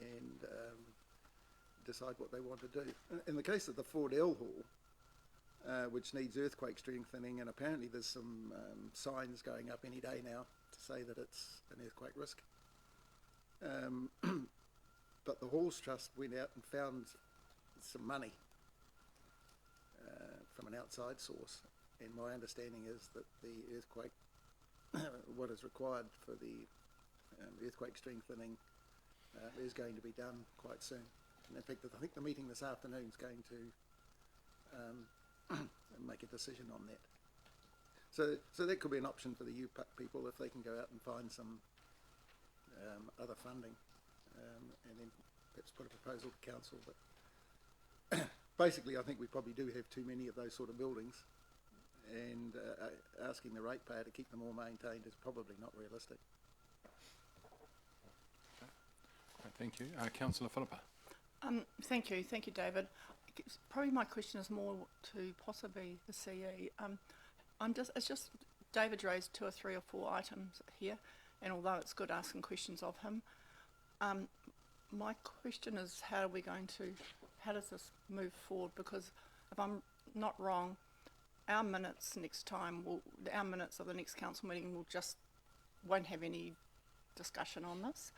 and decide what they want to do. In the case of the Ford L Hall, which needs earthquake strengthening, and apparently there's some signs going up any day now to say that it's an earthquake risk. But the Halls Trust went out and found some money from an outside source, and my understanding is that the earthquake, what is required for the earthquake strengthening is going to be done quite soon. And in fact, I think the meeting this afternoon is going to make a decision on that. So that could be an option for the UPAC people if they can go out and find some other funding, and then perhaps put a proposal to council. But basically, I think we probably do have too many of those sort of buildings, and asking the ratepayer to keep them all maintained is probably not realistic. Thank you. Councillor Philippa. Thank you, David. Probably my question is more to possibly the CE. It's just David raised 2 or 3 or 4 items here, and although it's good asking questions of him, my question is how does this move forward? Because if I'm not wrong, our minutes of the next council meeting won't have any discussion on this.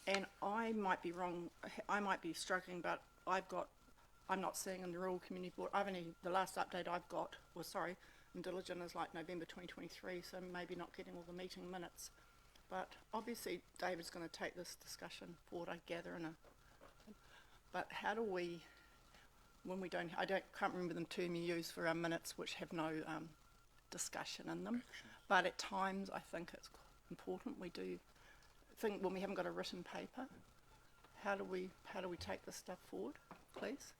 And I might be wrong, I might be struggling, but I'm not seeing in the Rural Community Board, the last update I've got, in Diligent is like November 2023, so maybe not getting all the meeting minutes. But obviously David's going to take this discussion forward, I gather, but how do we, when we don't, can't remember the term you use for our minutes which have no discussion in them, but at times I think it's important we do think when we haven't got a written paper, how do we take this stuff forward, please?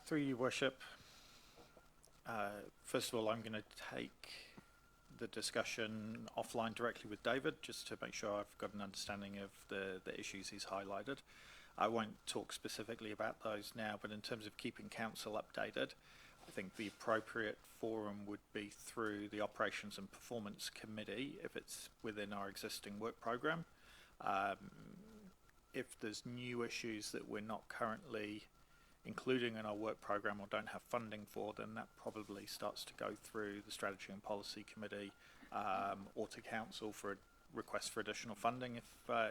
Through your worship, first of all, I'm going to take the discussion offline directly with David, just to make sure I've got an understanding of the issues he's highlighted. I won't talk specifically about those now, but in terms of keeping council updated, I think the appropriate forum would be through the Operations and Performance Committee if it's within our existing work programme. If there's new issues that we're not currently including in our work programme or don't have funding for, then that probably starts to go through the Strategy and Policy Committee or to Council for a request for additional funding if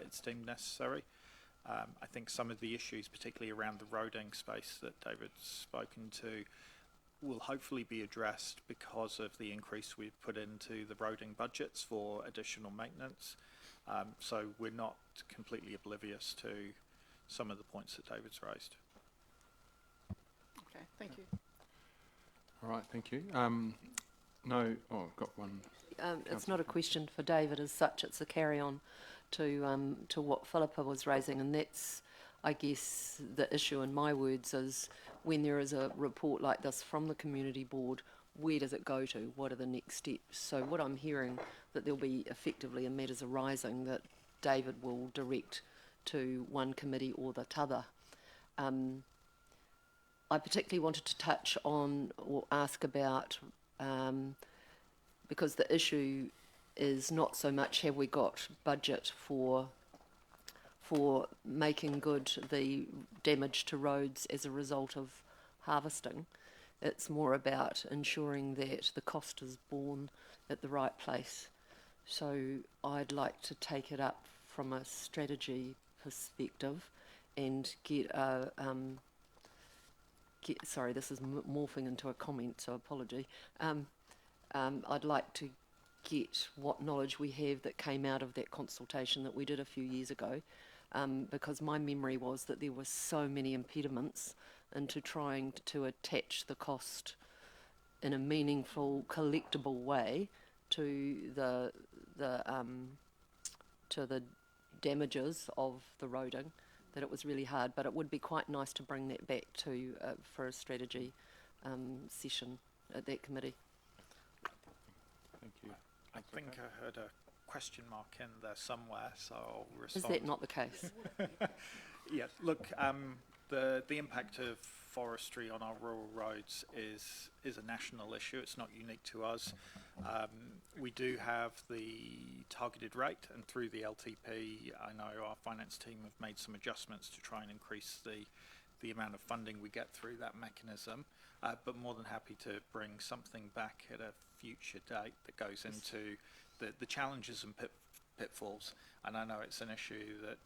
it's deemed necessary. I think some of the issues, particularly around the roading space that David's spoken to, will hopefully be addressed because of the increase we've put into the roading budgets for additional maintenance. So we're not completely oblivious to some of the points that David's raised. Okay, thank you. All right, thank you. I've got one. It's not a question for David as such, it's a carry-on to what Philippa was raising, and that's, I guess, the issue in my words is when there is a report like this from the community board, where does it go to? What are the next steps? So what I'm hearing, that there'll be effectively a matters arising that David will direct to one committee or the t'other. I particularly wanted to touch on or ask about, because the issue is not so much have we got budget for making good the damage to roads as a result of harvesting. It's more about ensuring that the cost is borne at the right place. So I'd like to take it up from a strategy perspective and get a sorry, this is morphing into a comment, so apology. I'd like to get what knowledge we have that came out of that consultation that we did a few years ago, because my memory was that there were so many impediments into trying to attach the cost in a meaningful, collectible way to the damages of the roading, that it was really hard. But it would be quite nice to bring that back to for a strategy session at that committee. Thank you. I think I heard a question mark in there somewhere, so I'll respond. Is that not the case? Yes. Look, the impact of forestry on our rural roads is a national issue. It's not unique to us. We do have the targeted rate, and through the LTP, I know our finance team have made some adjustments to try and increase the amount of funding we get through that mechanism. But more than happy to bring something back at a future date that goes into the challenges and pitfalls. And I know it's an issue that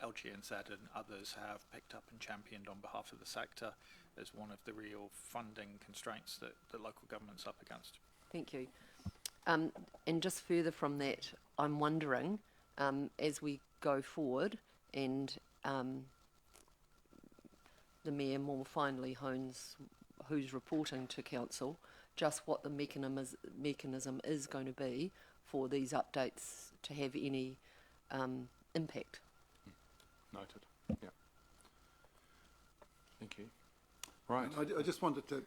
LGNZ and others have picked up and championed on behalf of the sector as one of the real funding constraints that the local government's up against. Thank you. And just further from that, I'm wondering, as we go forward and the Mayor more finally hones who's reporting to Council, just what the mechanism is going to be for these updates to have any impact. Noted. Yeah. Thank you. Right. I just wanted to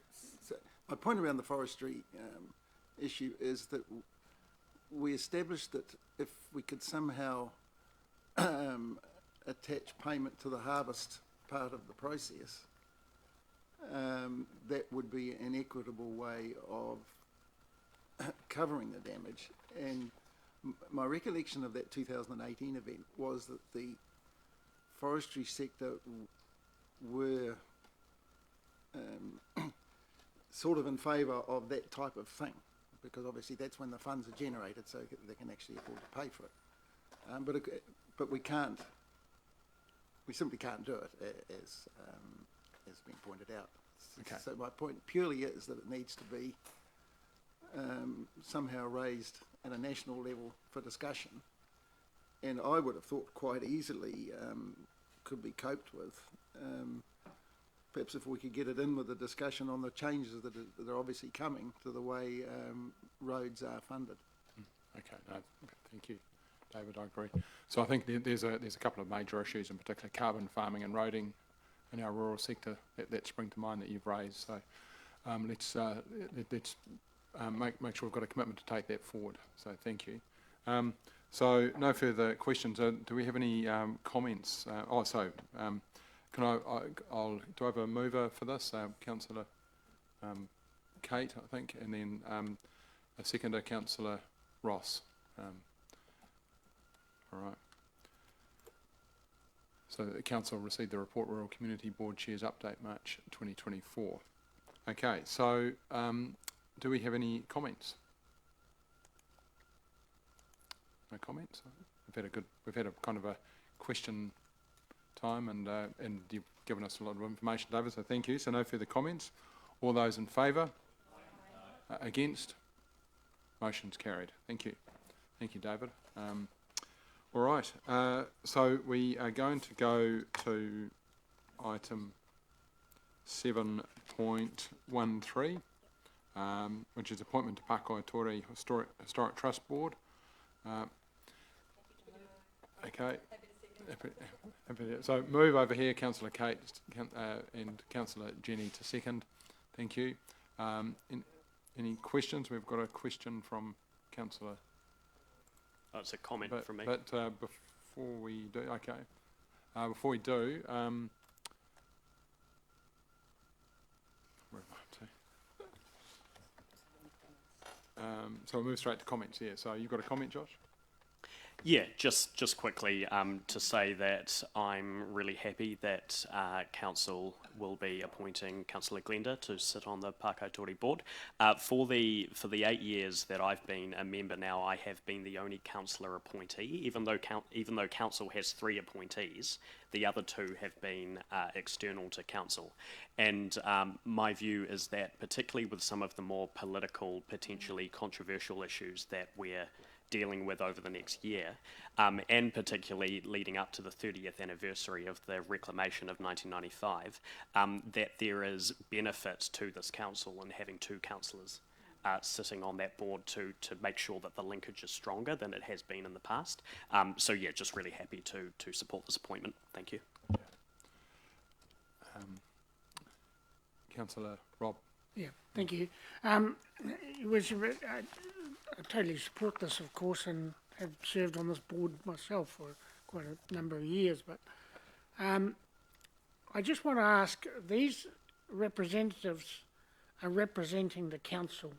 say, my point around the forestry issue is that we established that if we could somehow attach payment to the harvest part of the process, that would be an equitable way of covering the damage. And my recollection of that 2018 event was that the forestry sector were sort of in favour of that type of thing, because obviously that's when the funds are generated, so they can actually afford to pay for it. But we simply can't do it, as been pointed out. Okay. So my point purely is that it needs to be somehow raised at a national level for discussion, and I would have thought quite easily could be coped with. Perhaps if we could get it in with the discussion on the changes that are obviously coming to the way roads are funded. Okay, no, thank you, David, I agree. So I think there's a couple of major issues, in particular carbon farming and roading in our rural sector that spring to mind that you've raised. So let's make sure we've got a commitment to take that forward. So thank you. So no further questions. Do we have any comments? Can I'll do I have a mover for this? Councillor Kate, I think, and then a seconder, Councillor Ross. All right. So the council received the report, Rural Community Board Chairs Update, March 2024. Okay, so do we have any comments? No comments. We've had a kind of a question time, and you've given us a lot of information, David, so thank you. So no further comments. All those in favour? Against? Motion's carried. Thank you. Thank you, David. All right, so we are going to go to item 7.13, which is appointment to Pākaitore Historic Trust Board. Okay. So move over here, Councillor Kate and Councillor Jenny to second. Thank you. Any questions? We've got a question from Councillor. Oh, it's a comment from me. But before we do, okay. Before we do, where am I up to? So we'll move straight to comments here. So you've got a comment, Josh? Yeah, just quickly to say that I'm really happy that Council will be appointing Councillor Glenda to sit on the Pākaitore board. For the 8 years that I've been a member now, I have been the only councillor appointee, even though Council has 3 appointees. The other 2 have been external to Council. And my view is that, particularly with some of the more political, potentially controversial issues that we're dealing with over the next year, and particularly leading up to the 30th anniversary of the reclamation of 1995, that there is benefit to this council in having 2 councillors sitting on that board to make sure that the linkage is stronger than it has been in the past. So yeah, just really happy to support this appointment. Thank you. Yeah. Councillor Rob. Yeah, thank you. I totally support this, of course, and have served on this board myself for quite a number of years. But I just want to ask, these representatives are representing the council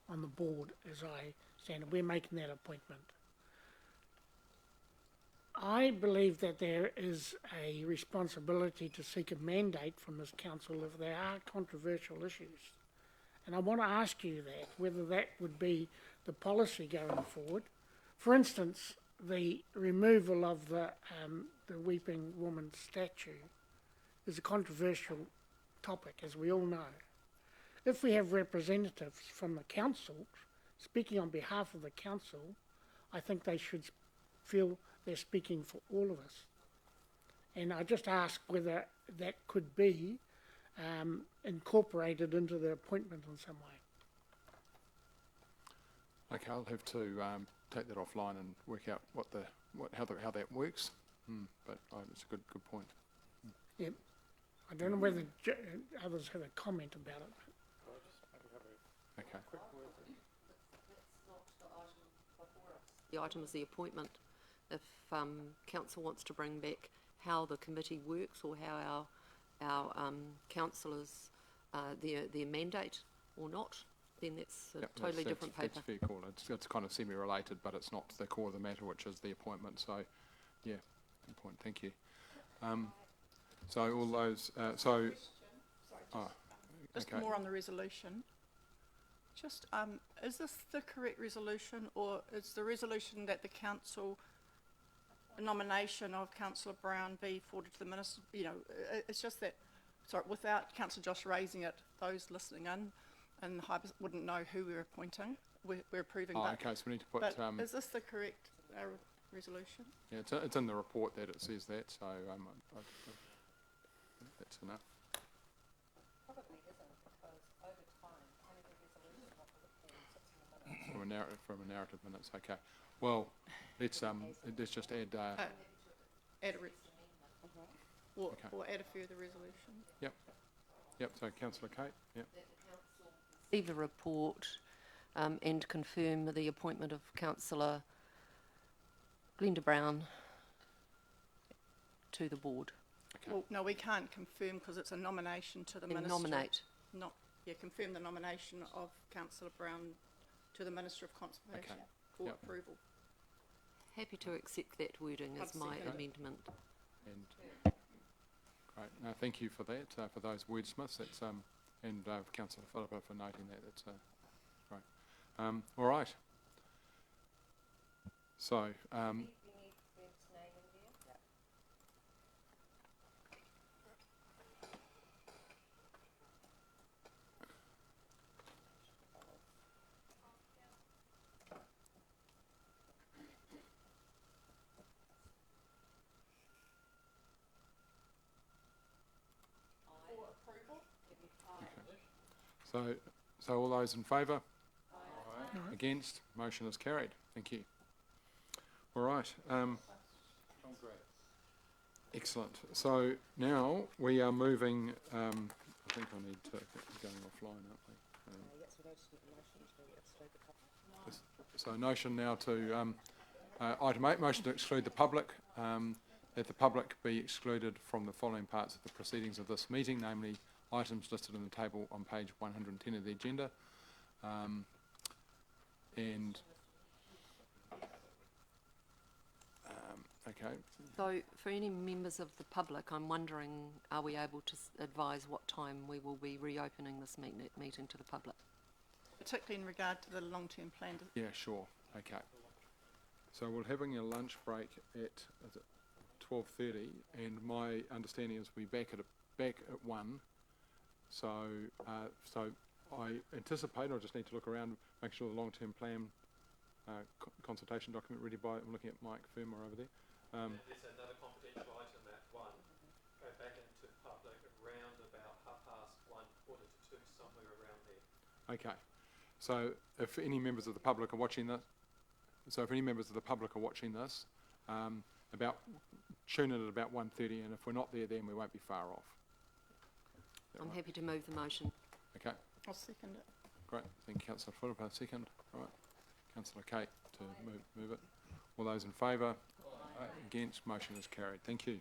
on the board, as I stand it. We're making that appointment. I believe that there is a responsibility to seek a mandate from this council if there are controversial issues. And I want to ask you that, whether that would be the policy going forward. For instance, the removal of the Weeping Woman statue is a controversial topic, as we all know. If we have representatives from the council speaking on behalf of the council, I think they should feel they're speaking for all of us. And I just ask whether that could be incorporated into the appointment in some way. Okay, I'll have to take that offline and work out how that works. But it's a good point. Yep. I don't know whether others have a comment about it. Okay. the item is the appointment. If council wants to bring back how the committee works or how our councillors, their mandate or not, then that's a totally different paper. That's fair call. It's kind of semi-related, but it's not the core of the matter, which is the appointment. So, yeah, good point. Thank you. So all those. Just more on the resolution. Just, is this the correct resolution, or is the resolution that the council, a nomination of Councillor Brown be forwarded to the minister? You know, it's just that, sorry, without Councillor Josh raising it, those listening in and wouldn't know who we're appointing. We're approving that. Okay, so we need to put. But is this the correct resolution? Yeah, it's in the report that it says that, so that's enough. Probably isn't, because over time, only the resolution of the report sits in the minutes. From a narrative minutes, okay. Well, let's just add. Add a or add a further resolution. Yep. Yep. So, Councillor Kate. Yep. Receive the report and confirm the appointment of Councillor Glenda Brown to the board. Okay. Well, no, we can't confirm because it's a nomination to the minister. Nominate. Confirm the nomination of Councillor Brown to the Minister of Conservation for approval. Happy to accept that wording as my amendment. And great. No, thank you for that, for those wordsmiths. That's and Councillor Philippa for noting that. That's great. All right. So. So all those in favour? Aye. Against? Motion is carried. Thank you. All right. Excellent. So now we are moving. I think I need to get going offline, aren't we? So notion now to item 8, motion to exclude the public. That the public be excluded from the following parts of the proceedings of this meeting, namely items listed in the table on page 110 of the agenda. Okay. So for any members of the public, I'm wondering, are we able to advise what time we will be reopening this meeting to the public? Particularly in regard to the long-term plan. Yeah, sure. Okay. So we're having a lunch break at 12:30, and my understanding is we'll be back at 1. So I anticipate, I just need to look around, make sure the long-term plan consultation document ready by, I'm looking at Mike Firmer over there. There's another confidential item at 1. Go back into public around about 1:30, 1:45, somewhere around there. Okay. So if any members of the public are watching this, tune in at about 1:30, and if we're not there, then we won't be far off. I'm happy to move the motion. Okay. I'll second it. Great. Thank you, Councillor Philippa. Second. All right. Councillor Kate to move it. All those in favour? Against? Motion is carried. Thank you.